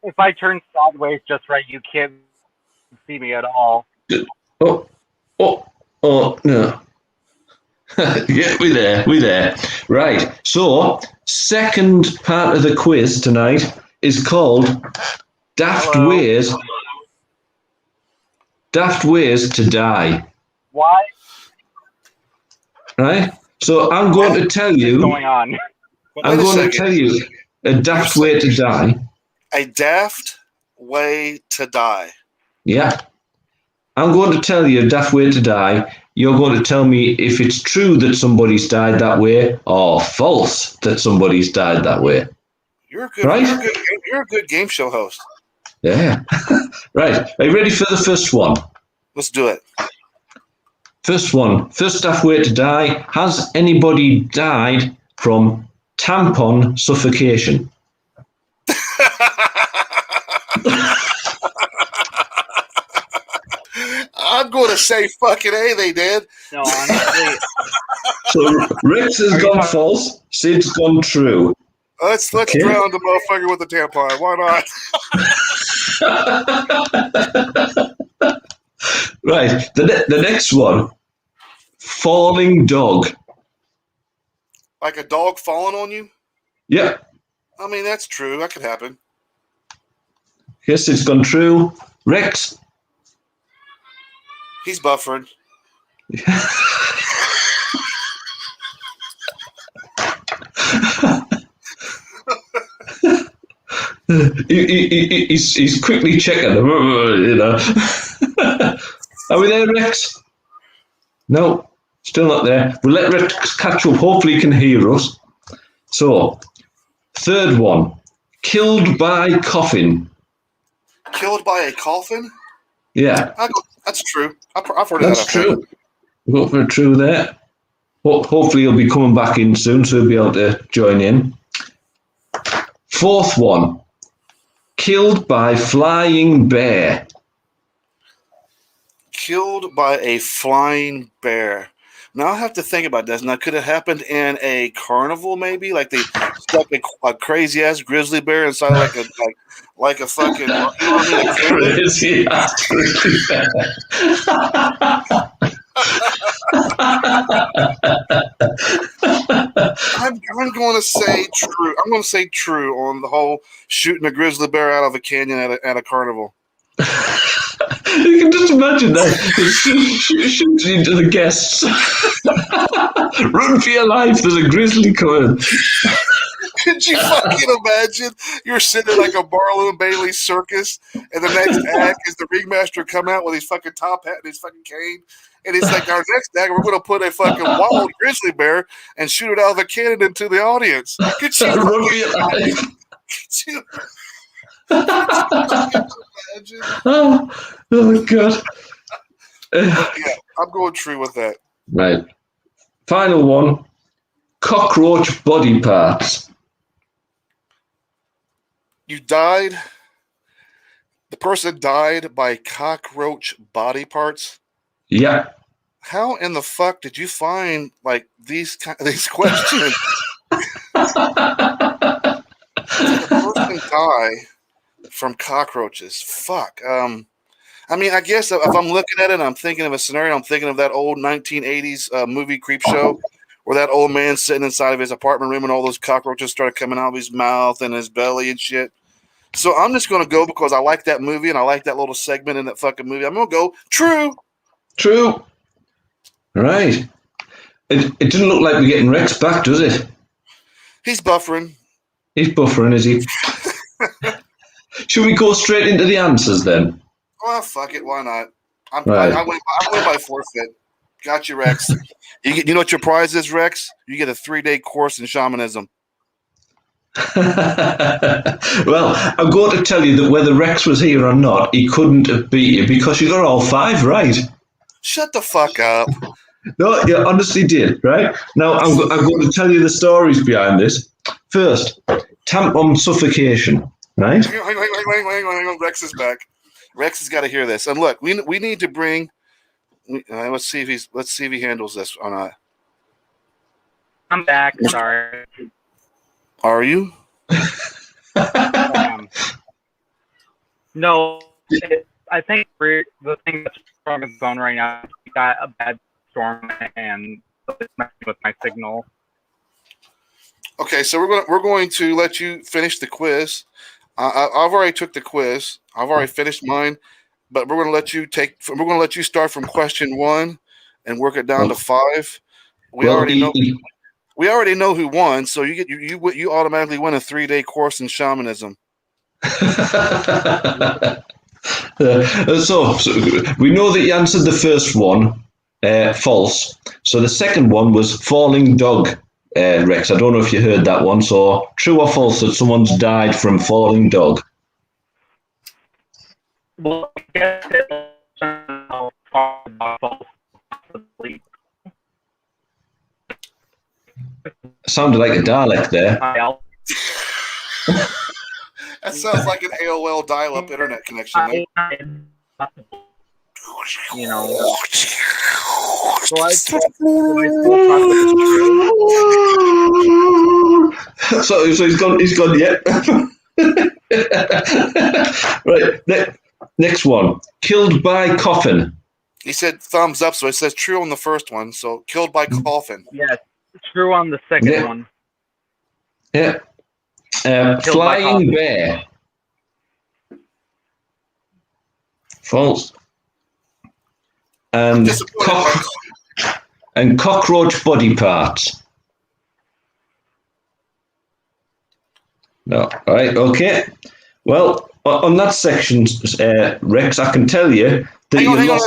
S3: If I turn sideways just right, you can't see me at all.
S2: Oh, no. Yeah, we there. Right. So, second part of the quiz tonight is called Daft Ways daft ways to die.
S3: Why
S2: Right? So I'm going to tell
S3: is
S2: you.
S3: going on?
S2: I'm
S1: Wait a
S2: going to
S1: second.
S2: tell you a daft way to die.
S1: A daft way to die.
S2: Yeah. I'm going to tell you a daft way to die. You're going to tell me if it's true that somebody's died that way or false that somebody's died that way.
S1: You're a good.
S2: Right?
S1: You're a good game show host.
S2: Yeah. Right. Are you ready for the first one?
S1: Let's do it.
S2: First one. First daft way to die. Has anybody died from tampon suffocation?
S1: I'm going to say fucking A. They did.
S3: No, honestly,
S2: So Rex has gone false. Sid's gone true.
S1: Let's
S2: Okay.
S1: drown the motherfucker with the tampon. Why not?
S2: Right. The next one. Falling dog.
S1: Like a dog falling on you?
S2: Yeah.
S1: I mean, that's true. That could happen.
S2: Yes, it's gone true. Rex.
S1: He's buffering.
S2: He's quickly checking them, you know. Are we there, Rex? No, still not there. We'll let Rex catch up. Hopefully he can hear us. So, third one. Killed by coffin.
S1: Killed by a coffin?
S2: Yeah,
S1: That's true. I've heard
S2: that's
S1: of that. I think.
S2: true. We'll go for a true there. Hopefully he'll be coming back in soon, so he'll be able to join in. Fourth one. Killed by flying bear.
S1: Killed by a flying bear. Now I have to think about this. Now, could it happen in a carnival? Maybe like they stuck a crazy ass grizzly bear inside like a fucking. You know what I mean?
S2: Crazy ass grizzly bear.
S1: I'm going to say true. I'm going to say true on the whole shooting a grizzly bear out of a canyon at a carnival.
S2: You can just imagine that. Shooting into the guests. Run for your life, there's a grizzly coming.
S1: Could you fucking imagine? You're sitting like a Barlow and Bailey circus, and the next act is the ringmaster come out with his fucking top hat and his fucking cane. And it's like, our next act, we're going to put a fucking wild grizzly bear and shoot it out of a cannon into the audience. Could you
S2: Run for your life.
S1: Could you imagine?
S2: Oh God.
S1: Yeah, I'm going true with that.
S2: Right. Final one. Cockroach body parts.
S1: You died. The person died by cockroach body parts.
S2: Yeah.
S1: How in the fuck did you find like these questions? Did the person die from cockroaches? Fuck. I mean, I guess if I'm looking at it, I'm thinking of a scenario. I'm thinking of that old 1980s movie Creep Show, where that old man sitting inside of his apartment room and all those cockroaches started coming out of his mouth and his belly and shit. So I'm just gonna go because I like that movie and I like that little segment in that fucking movie. I'm gonna go true.
S2: True. Right. It didn't look like we're getting Rex back, does it?
S1: He's buffering.
S2: He's buffering, is he? Should we go straight into the answers then?
S1: Well, fuck it. Why not?
S2: Right.
S1: I win by forfeit. Got you, Rex. You know what your prize is, Rex? You get a 3-day course in shamanism.
S2: Well, I'm going to tell you that whether Rex was here or not, he couldn't have beat you because you got all 5 right.
S1: Shut the fuck up.
S2: No, you honestly did, right? Now, I'm going to tell you the stories behind this. First, tampon suffocation, right?
S1: Hang on. Rex is back. Rex has got to hear this. And look, we need to bring. Let's see if he handles this or not.
S3: I'm back. Sorry.
S1: Are you?
S3: No, I think the thing that's wrong with the phone right now, we got a bad storm and it's messing with my signal.
S1: Okay, so we're going to let you finish the quiz. I've already took the quiz. I've already finished mine. but we're going to let you start from question 1 and work it down to 5. We already know who won, so you automatically win a 3-day course in shamanism.
S2: So we know that you answered the first one false. So the second one was falling dog, Rex. I don't know if you heard that one. So true or false that someone's died from falling dog?
S3: Well, I guess possibly.
S2: Sounded like a Dalek there.
S1: That sounds like an AOL dial-up internet connection. Man.
S3: You know. So
S2: So he's gone yet. Right. Next one. Killed by coffin.
S1: He said thumbs up, so it says true on the first one. So killed by coffin.
S3: Yes, true on the second one.
S2: Yeah. Flying bear. False. And cockroach body parts. No. All right. Okay. Well, on that section, Rex, I can tell you that
S1: hang on.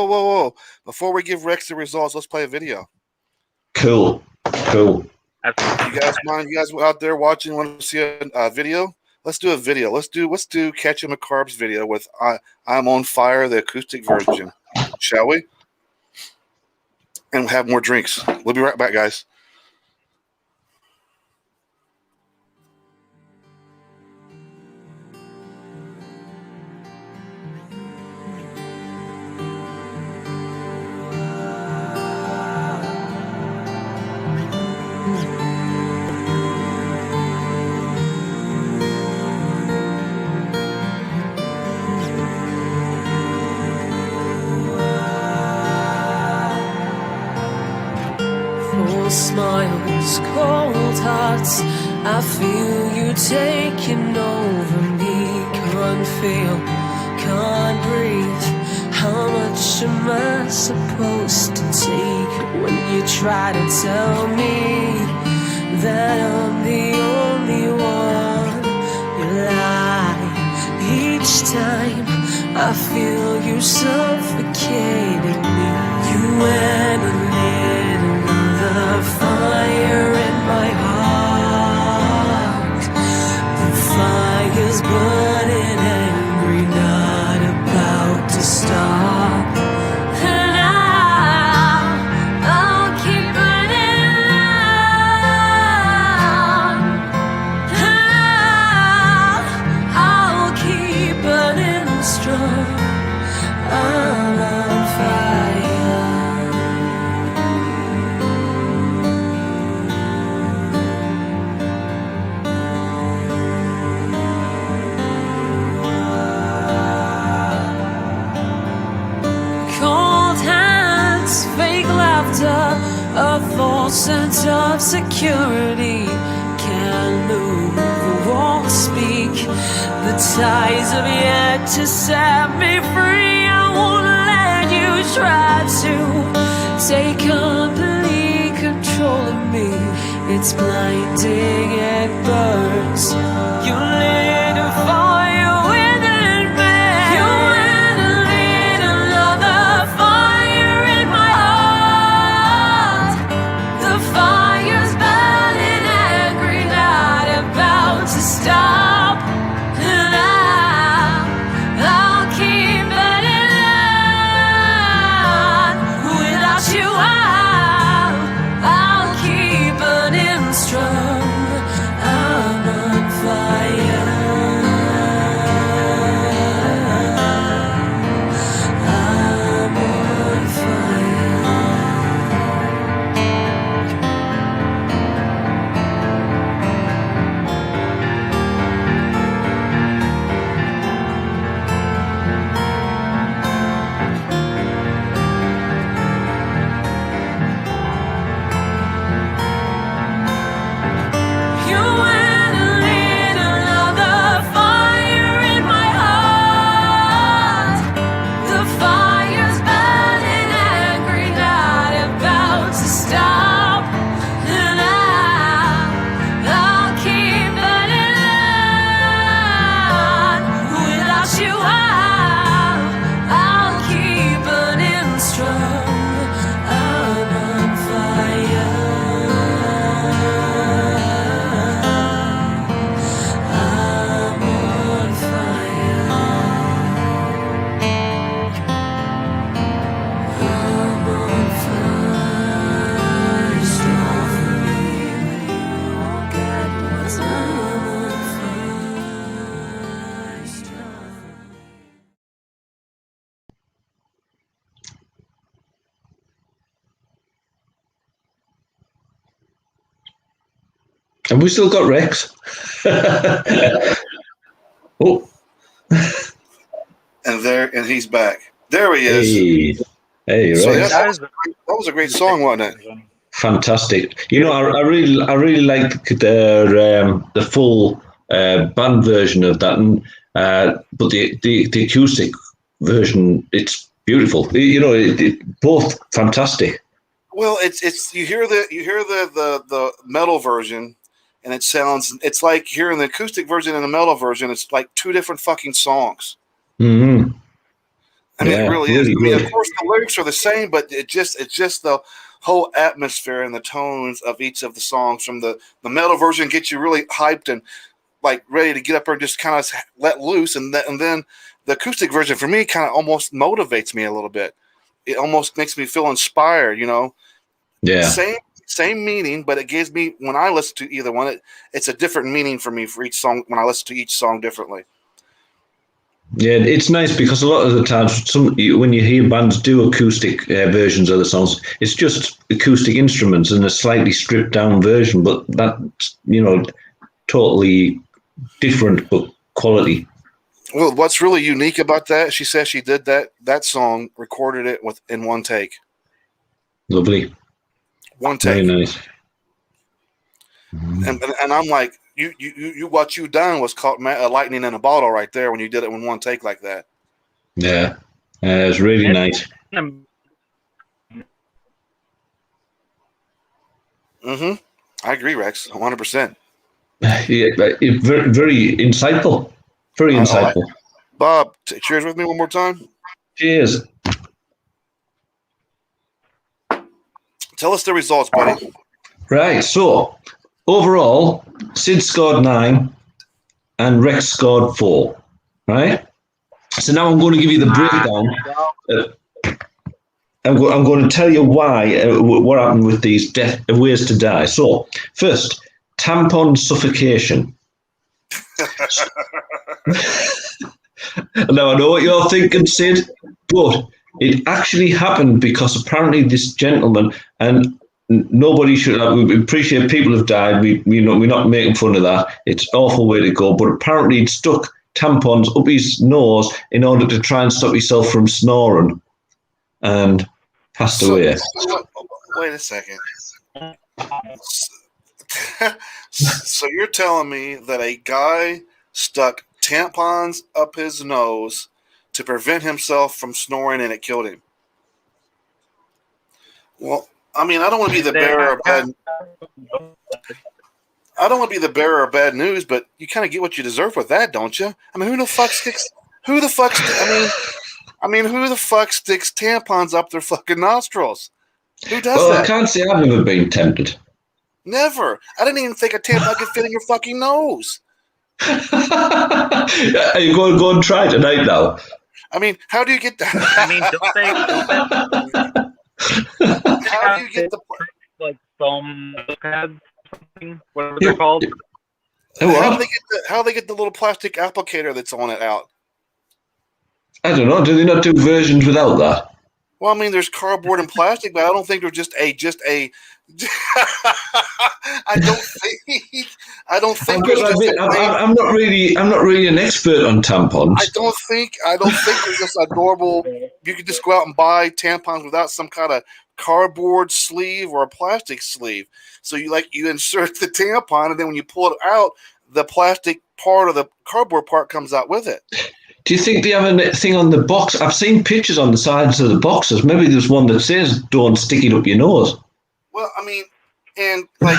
S2: Whoa.
S1: Before we give Rex the results, let's play a video.
S2: Cool.
S1: You guys mind? You guys out there watching want to see a video? Let's do a video. Let's do Catching McCarb's video with I'm on Fire, the acoustic version. Shall we? And have more drinks. We'll be right back, guys.
S4: Smiles, cold hearts, I feel you taking over me. Can't feel, can't breathe. How much am I supposed to take when you try to tell me that I'm the only one? You lie each time. I feel you suffocating me. You went and lit another fire in my heart. The fire's burning angry, not about to stop. And I'll keep burning on. I'll keep burning strong. I'm on fire. Cold hands, fake laughter, a false sense of security. Can't move, won't speak. The ties have yet to set me free. I won't let you try to take complete control of me. It's blinding, it burns. You lit a fire within me. You went and lit another fire in my heart. The fire's burning angry, not about to stop. And I'll keep burning on. Without you, I'll keep burning strong. I'm on fire.
S2: Have we still got Rex? Oh,
S1: and he's back. There he is.
S2: hey,
S1: So
S2: Rex.
S1: that was a great song, wasn't it?
S2: Fantastic. You know, I really like the full band version of that, and but the acoustic version, it's beautiful. You know, both fantastic.
S1: Well, it's you hear the metal version, and it's like hearing the acoustic version and the metal version. It's like two different fucking songs.
S2: Mm-hmm.
S1: I mean, it really is. I mean,
S2: good.
S1: of course, the lyrics are the same, but it's just the whole atmosphere and the tones of each of the songs. From the metal version gets you really hyped and like ready to get up there and just kind of let loose, and then the acoustic version for me kind of almost motivates me a little bit. It almost makes me feel inspired, you know.
S2: Yeah.
S1: Same meaning, but it gives me, when I listen to either one, it's a different meaning for me for each song when I listen to each song differently.
S2: Yeah, it's nice because a lot of the times, when you hear bands do acoustic versions of the songs, it's just acoustic instruments and a slightly stripped down version, but that's, you know, totally different but quality.
S1: Well, what's really unique about that, she says she did that song, recorded it in one take.
S2: Lovely.
S1: One take.
S2: Very nice.
S1: And I'm like, you what you done was caught lightning in a bottle right there when you did it in one take like that.
S2: Yeah, it's really nice.
S1: Mm-hmm. I agree, Rex, 100%.
S2: Yeah, very, very insightful. Very insightful.
S1: Bob, cheers with me one more time.
S2: Cheers.
S1: Tell us the results, buddy.
S2: Right, so overall, Sid scored 9 and Rex scored 4. Right? So now I'm going to give you the breakdown. I'm going to tell you why, what happened with these ways to die. So, first, tampon suffocation. Now, I know what you're thinking, Sid, but it actually happened because apparently this gentleman, and nobody should, we appreciate people have died, we're not making fun of that, it's an awful way to go, but apparently he'd stuck tampons up his nose in order to try and stop himself from snoring, and passed away.
S1: Wait a second. So you're telling me that a guy stuck tampons up his nose to prevent himself from snoring and it killed him? Well, I mean, I don't want to be the bearer of bad. I don't want to be the bearer of bad news, but you kind of get what you deserve with that, don't you? I mean, who the fuck sticks tampons up their fucking nostrils? Who does that?
S2: I can't say I've never been tempted.
S1: Never. I didn't even think a tampon could fit in your fucking nose.
S2: Are you going to go and try tonight now?
S1: I mean, how do you get that?
S3: I mean,
S1: How do you get the
S3: like foam pads, something, whatever they're called?
S1: How do they get the little plastic applicator that's on it out?
S2: I don't know. Do they not do versions without that?
S1: Well, I mean, there's cardboard and plastic, but I don't think there's just a. I don't think.
S2: I'm not really an expert on tampons.
S1: I don't think there's just a normal. You could just go out and buy tampons without some kind of cardboard sleeve or a plastic sleeve. So you insert the tampon, and then when you pull it out, the plastic part of the cardboard part comes out with it.
S2: Do you think they have a thing on the box? I've seen pictures on the sides of the boxes. Maybe there's one that says, "Don't stick it up your nose."
S1: Well, I mean, and like,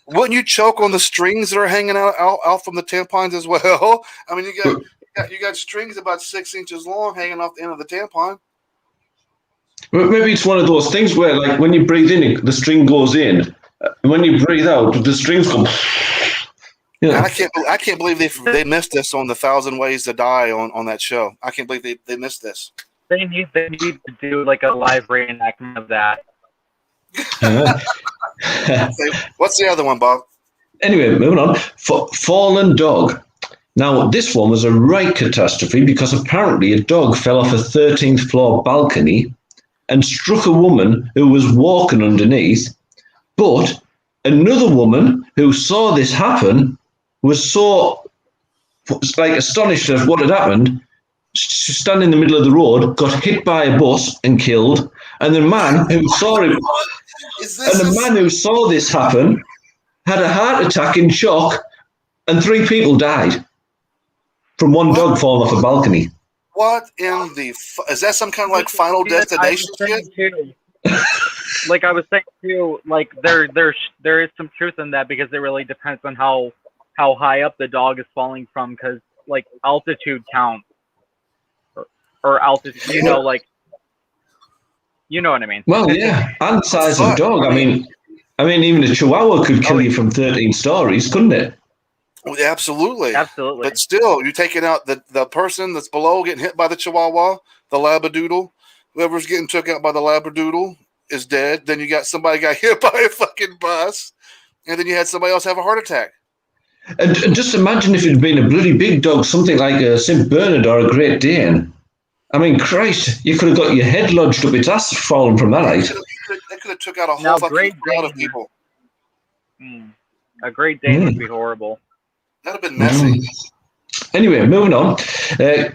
S1: wouldn't you choke on the strings that are hanging out from the tampons as well? I mean, you got strings about 6 inches long hanging off the end of the tampon.
S2: Well, maybe it's one of those things where, like, when you breathe in, the string goes in, and when you breathe out, the strings go.
S1: Yeah. I can't believe they missed this on the 1,000 Ways to Die on that show. I can't believe they missed this.
S3: They need to do like a live reenactment of that.
S1: What's the other one, Bob?
S2: Anyway, moving on. Fallen dog. Now, this one was a right catastrophe because apparently a dog fell off a 13th floor balcony and struck a woman who was walking underneath, but another woman who saw this happen was so astonished at what had happened, standing in the middle of the road, got hit by a bus and killed. And the man who saw it, man who saw this happen had a heart attack in shock, and 3 people died from one dog falling off a balcony.
S1: What in the is that some kind of like Final Destination shit?
S3: Like I was saying too, like there is some truth in that, because it really depends on how high up the dog is falling from, because like altitude counts or altitude, you know, like you know what I mean.
S2: Well, yeah, and size of dog. I mean, even a Chihuahua could kill you from 13 stories, couldn't it?
S1: Absolutely.
S3: Absolutely.
S1: But still, you're taking out the person that's below getting hit by the Chihuahua, the Labradoodle. Whoever's getting took out by the Labradoodle is dead. Then you got somebody got hit by a fucking bus, and then you had somebody else have a heart attack.
S2: And just imagine if it had been a bloody big dog, something like a St. Bernard or a Great Dane. I mean, Christ, you could have got your head lodged up its ass falling from that height.
S1: They could have took out a whole fucking crowd of people.
S3: A Great Dane would be horrible.
S1: That'd have been messy.
S2: Anyway, moving on.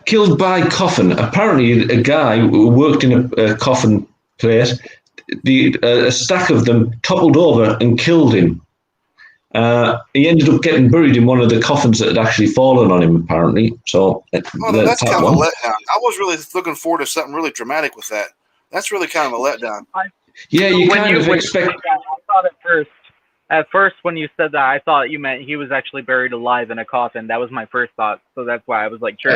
S2: Killed by coffin. Apparently, a guy who worked in a coffin place, a stack of them toppled over and killed him. He ended up getting buried in one of the coffins that had actually fallen on him, apparently. So
S1: that's kind of a letdown. I was really looking forward to something really dramatic with that. That's really kind of a letdown.
S2: Yeah, you kind of expect.
S3: I thought at first when you said that, I thought you meant he was actually buried alive in a coffin. That was my first thought, so that's why I was like, sure.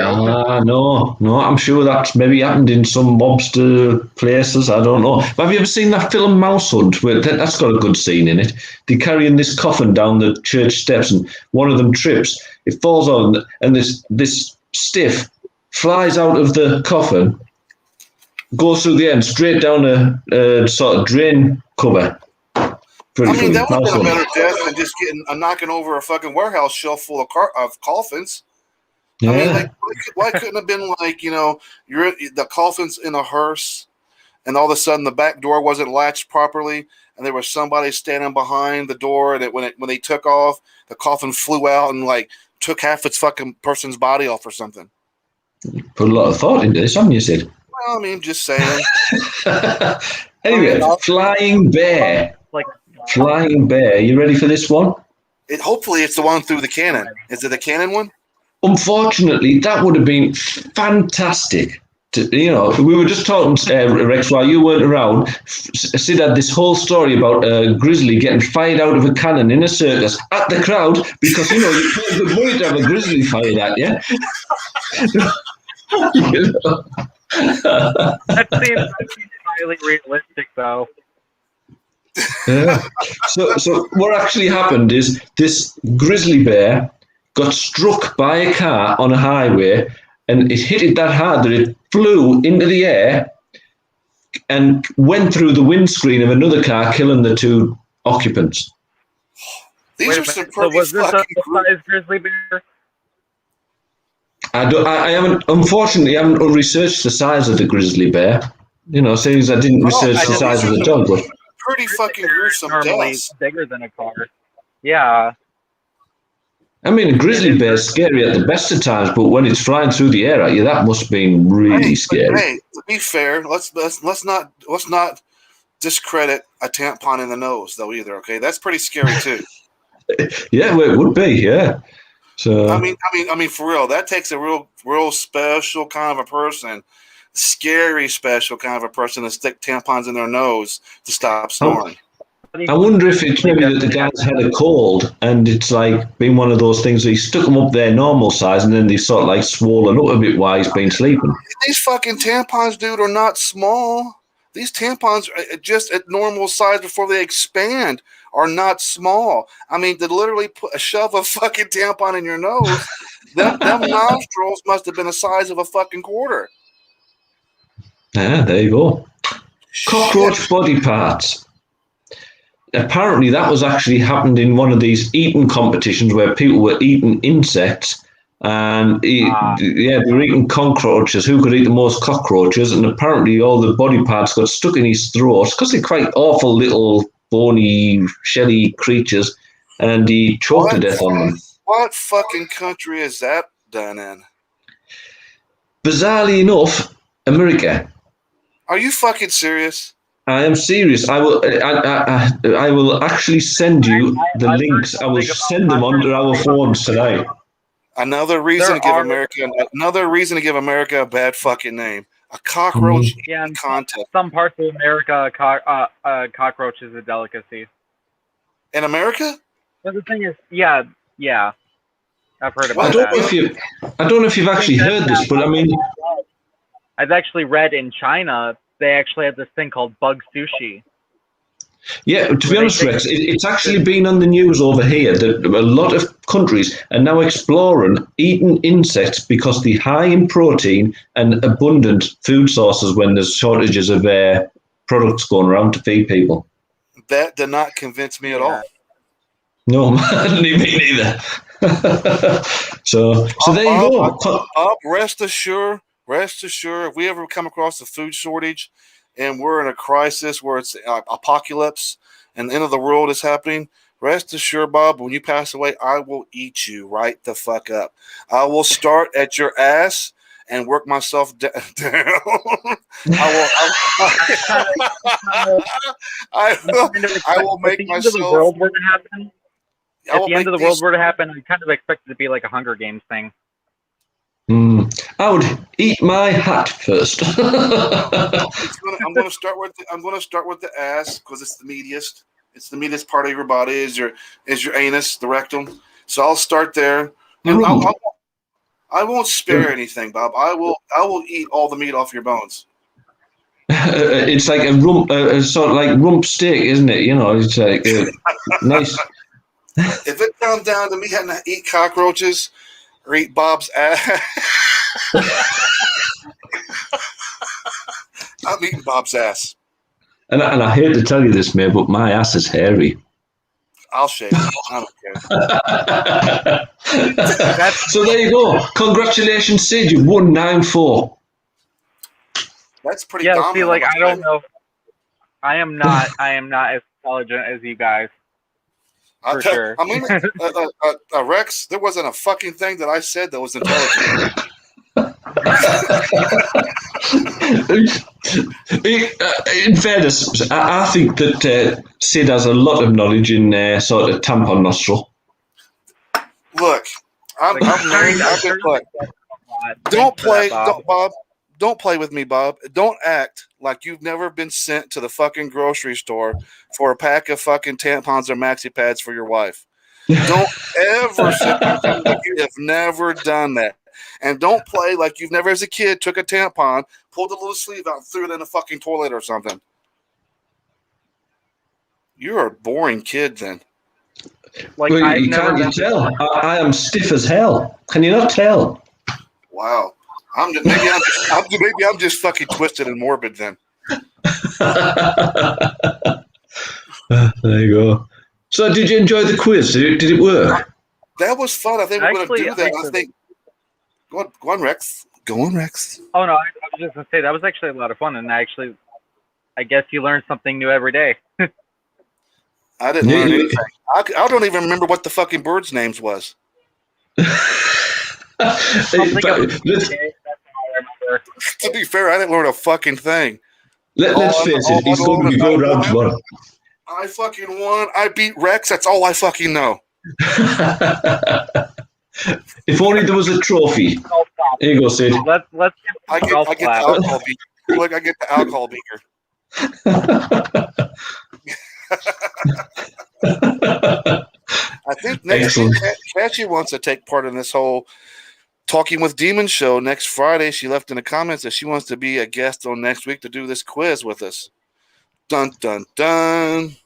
S2: No, I'm sure that's maybe happened in some mobster places. I don't know. But have you ever seen that film Mouse Hunt? Where that's got a good scene in it. They're carrying this coffin down the church steps, and one of them trips. It falls on, and this stiff flies out of the coffin, goes through the end, straight down a sort of drain cover.
S1: I mean, that would have been a better death than just knocking over a fucking warehouse shelf full of coffins. Yeah. I mean, like, why couldn't it have been like, you know, the coffin's in a hearse, and all of a sudden the back door wasn't latched properly, and there was somebody standing behind the door, and when they took off, the coffin flew out and like took half its fucking person's body off or something.
S2: Put a lot of thought into this, haven't you, Sid?
S1: Well, I mean, just saying.
S2: Anyway, flying bear. Flying bear. You ready for this one?
S1: Hopefully it's the one through the cannon. Is it the cannon one?
S2: Unfortunately, that would have been fantastic. We were just talking, Rex, while you weren't around. Sid had this whole story about a grizzly getting fired out of a cannon in a circus at the crowd because, you pay good money to have a grizzly fired at you.
S3: That seems highly realistic, though.
S2: Yeah. So what actually happened is this grizzly bear got struck by a car on a highway, and it hit it that hard that it flew into the air and went through the windscreen of another car, killing the 2 occupants.
S1: These are some pretty
S3: was this a size grizzly bear?
S2: I haven't researched the size of the grizzly bear. Since I didn't research the size of the dog, but
S1: pretty fucking gruesome.
S3: Normally bigger than a car. Yeah.
S2: I mean, a grizzly bear is scary at the best of times, but when it's flying through the air at you, that must have been really scary.
S1: Hey, to be fair, let's not discredit a tampon in the nose though either. Okay, that's pretty scary too.
S2: Yeah, well, it would be. Yeah. So
S1: I mean, for real, that takes a real special kind of a person. Scary, special kind of a person to stick tampons in their nose to stop snoring.
S2: I wonder if it's maybe that the guy's had a cold and it's like been one of those things where he stuck them up their normal size and then they sort of like swollen up a bit while he's been sleeping.
S1: These fucking tampons, dude, are not small. These tampons are just at normal size before they expand are not small. I mean, to literally shove a fucking tampon in your nose, them nostrils must have been the size of a fucking quarter.
S2: Yeah, there you go. Cockroach body parts. Apparently, that was actually happened in one of these eating competitions where people were eating insects, and they were eating cockroaches. Who could eat the most cockroaches? And apparently, all the body parts got stuck in his throat because they're quite awful little bony, shelly creatures. and he choked to death on them.
S1: What fucking country is that done in?
S2: Bizarrely enough, America.
S1: Are you fucking serious?
S2: I am serious. I will actually send you the links. I will send them onto our phones tonight.
S1: Another reason to give America a bad fucking name. A cockroach contest.
S3: Some parts of America, cockroach is a delicacy.
S1: In America?
S3: But the thing is, yeah, I've heard about
S2: I don't know if you've actually heard this, but I mean,
S3: I've actually read in China they actually have this thing called bug sushi.
S2: Yeah, to be honest, Rex, it's actually been on the news over here that a lot of countries are now exploring eating insects because they're high in protein and abundant food sources when there's shortages of products going around to feed people.
S1: That did not convince me at all.
S2: No, me neither. So there you go.
S1: Bob, rest assured, if we ever come across a food shortage and we're in a crisis where it's apocalypse and the end of the world is happening, rest assured, Bob, when you pass away, I will eat you right the fuck up. I will start at your ass and work myself down. I will make myself.
S3: If the world were to happen, if the end of the world were to happen, I kind of expect it to be like a Hunger Games thing.
S2: I would eat my hat first.
S1: I'm going to start with the ass because it's the meatiest. It's the meatiest part of your body is your anus, the rectum. So I'll start there, and I won't spare anything, Bob. I will eat all the meat off your bones.
S2: It's like a rump, sort of like rump steak, isn't it? You know, it's like nice.
S1: If it comes down to me having to eat cockroaches or eat Bob's ass, I'm eating Bob's ass.
S2: And I hate to tell you this, mate, but my ass is hairy.
S1: I'll shave it. I don't care.
S2: So there you go. Congratulations, Sid. You won 9-4.
S1: That's pretty.
S3: Yeah. See, like I don't know. I am not as intelligent as you guys. For sure.
S1: I mean, Rex, there wasn't a fucking thing that I said that was intelligent.
S2: In fairness, I think that Sid has a lot of knowledge in sort of tampon nostril.
S1: Look, Bob. Don't play with me, Bob. Don't act like you've never been sent to the fucking grocery store for a pack of fucking tampons or maxi pads for your wife. Don't ever sit there like you have never done that. And don't play like you've never, as a kid, took a tampon, pulled the little sleeve out, and threw it in a fucking toilet or something. You're a boring kid then.
S3: Like
S2: well, can't tell? I am stiff as hell. Can you not tell?
S1: Wow. Maybe I'm just fucking twisted and morbid then.
S2: There you go. So, did you enjoy the quiz? Did it work?
S1: That was fun. I think we're going to do that. I think. Go on, Rex. Go on, Rex.
S3: Oh no, I was just going to say that was actually a lot of fun, and I guess you learn something new every day.
S1: I didn't learn anything. I don't even remember what the fucking birds' names was. To be fair, I didn't learn a fucking thing.
S2: Let's face it, he's going to be going round tomorrow.
S1: I fucking won. I beat Rex. That's all I fucking know.
S2: If only there was a trophy. Here you go, Sid.
S3: Let's
S1: I get the alcohol beaker. Look, I get the alcohol beaker. I think next week, Cassie wants to take part in this whole Talking with Demons show next Friday. She left in the comments that she wants to be a guest on next week to do this quiz with us. Dun, dun, dun.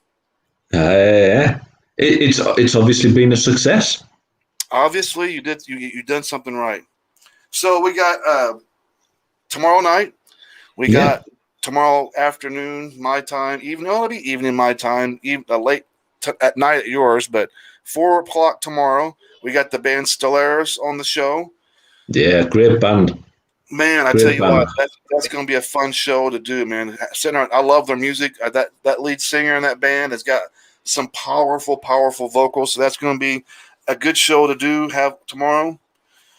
S2: It's obviously been a success.
S1: Obviously, you done something right. So we got tomorrow night. We got tomorrow afternoon, my time. It'll be evening, my time. Late at night at yours, but 4:00 tomorrow. We got the band Stellaris on the show.
S2: Yeah, great band.
S1: Man, I tell you what, that's going to be a fun show to do, man. I love their music. That lead singer in that band has got some powerful, powerful vocals. So that's going to be a good show to have tomorrow.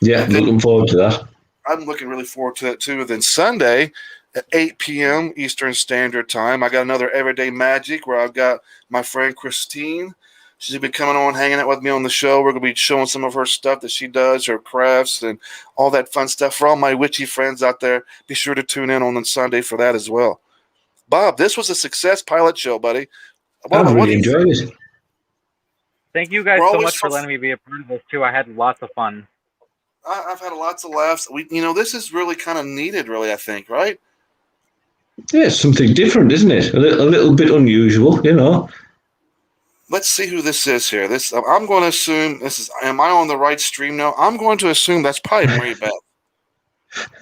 S2: Yeah, looking forward to that.
S1: I'm looking really forward to it too. Then Sunday at 8 p.m. Eastern Standard Time, I got another Everyday Magic where I've got my friend Christine. She's been coming on, hanging out with me on the show. We're going to be showing some of her stuff that she does, her crafts, and all that fun stuff. For all my witchy friends out there, be sure to tune in on Sunday for that as well. Bob, this was a success pilot show, buddy.
S2: I've really enjoyed it.
S3: Thank you guys so much for letting me be a part of this, too. I had lots of fun.
S1: I've had lots of laughs. This is really kind of needed, really, I think, right?
S2: Yeah, something different, isn't it? A little bit unusual, you know.
S1: Let's see who this is here. I'm going to assume this is. Am I on the right stream now? I'm going to assume that's probably Mary Beth.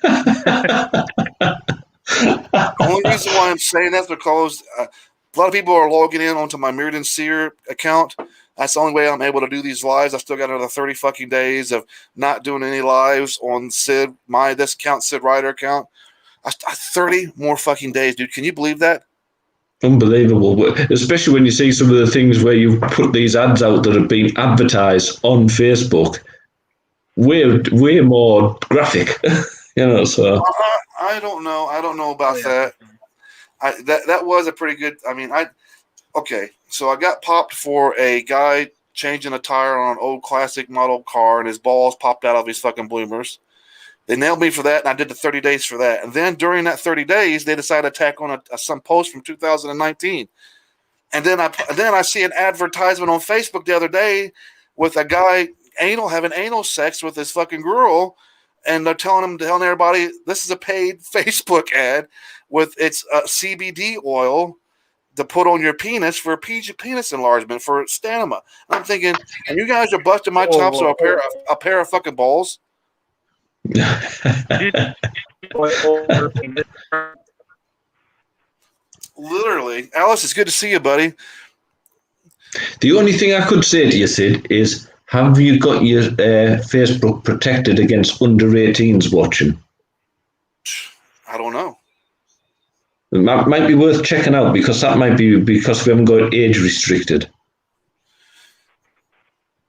S1: The only reason why I'm saying that is because a lot of people are logging in onto my Mirrodin Seer account. That's the only way I'm able to do these lives. I still got another 30 fucking days of not doing any lives on Sid, this account, Sid Ryder account. 30 more fucking days, dude. Can you believe that?
S2: Unbelievable, especially when you see some of the things where you put these ads out that have been advertised on Facebook. Way more graphic, you know. So
S1: I don't know. I don't know about that. That was a pretty good. Okay. So I got popped for a guy changing a tire on an old classic model car, and his balls popped out of his fucking bloomers. They nailed me for that, and I did the 30 days for that. And then during that 30 days, they decided to tack on some post from 2019. And then I see an advertisement on Facebook the other day with a guy having anal sex with his fucking girl, and they're telling everybody this is a paid Facebook ad with its CBD oil to put on your penis for penis enlargement for stamina. I'm thinking, and you guys are busting my chops for a pair of fucking balls. Literally. Alice, it's good to see you, buddy.
S2: The only thing I could say to you, Sid, is have you got your Facebook protected against under 18s watching?
S1: I don't know.
S2: It might be worth checking out, because that might be because we haven't got age restricted.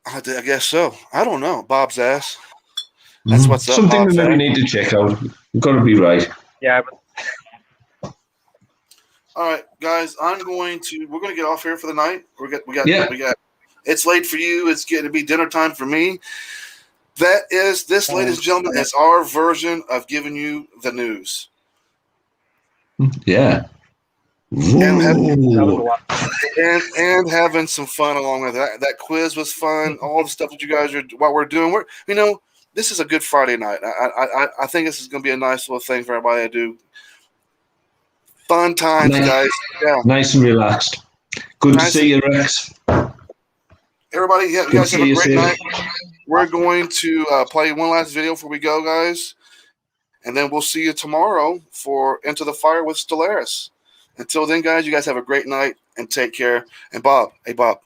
S1: I guess so. I don't know. Bob's ass. That's what's up.
S2: Something we maybe need to check out. We've got to be right.
S3: Yeah.
S1: All right, guys. We're going to get off here for the night. We got. It's late for you. It's getting to be dinner time for me. This, ladies and gentlemen, is our version of giving you the news.
S2: Yeah.
S1: And having some fun along with that. That quiz was fun. All the stuff that you guys what we're doing. This is a good Friday night. I think this is going to be a nice little thing for everybody to do. Fun times, guys. Yeah.
S2: Nice and relaxed. Good to see you, Rex.
S1: Everybody, you guys have a great night. We're going to play one last video before we go, guys. And then we'll see you tomorrow for Into the Fire with Stellaris. Until then, guys, you guys have a great night and take care. And Bob, hey, Bob.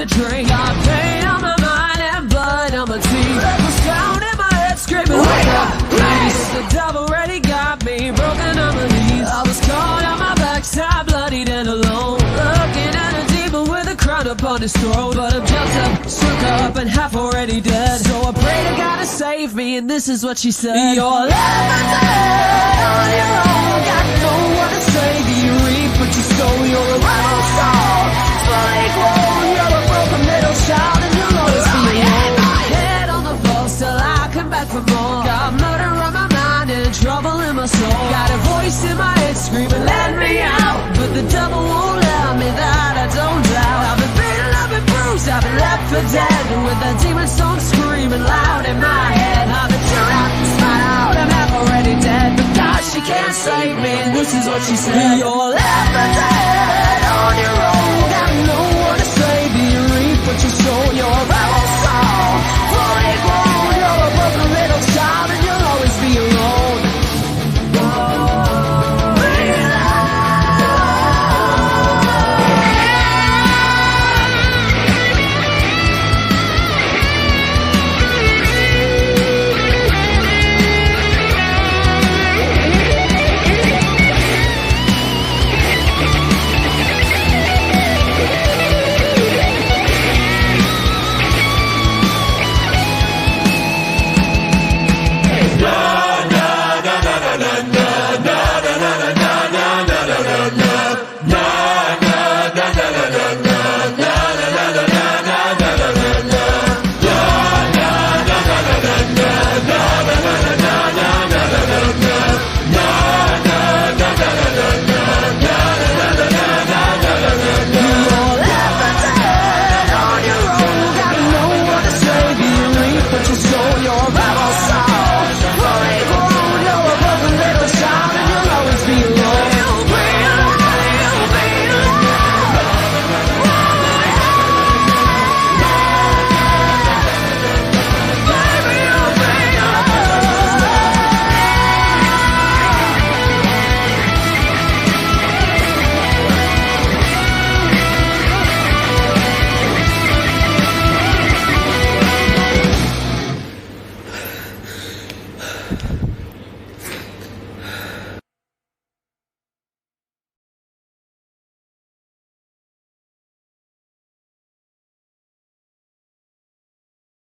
S4: Drink, got pain on my mind and blood on my teeth. The sound in my head screaming like a beast. The devil already got me broken on my knees. I was caught on my backside, bloodied and alone, looking at a demon with a crown upon his throat. But I'm jumped up, shook up, and half already dead. So I pray to God to save me, and this is what she said: you're left on your own, got no one to save you. Reap what you sow, you're a rebel soul, fully grown. Little child and you'll always be alone. Head on the pulse till I come back for more. Got murder on my mind and trouble in my soul. Got a voice in my head screaming, let me out. But the devil won't let me, that I don't doubt. I've been beaten, I've been bruised, I've been left for dead. And with that demon song screaming loud in my head, I've been tear out, spot out, I'm half already dead. But God, she can't save me, and this is what she said: you're left for dead.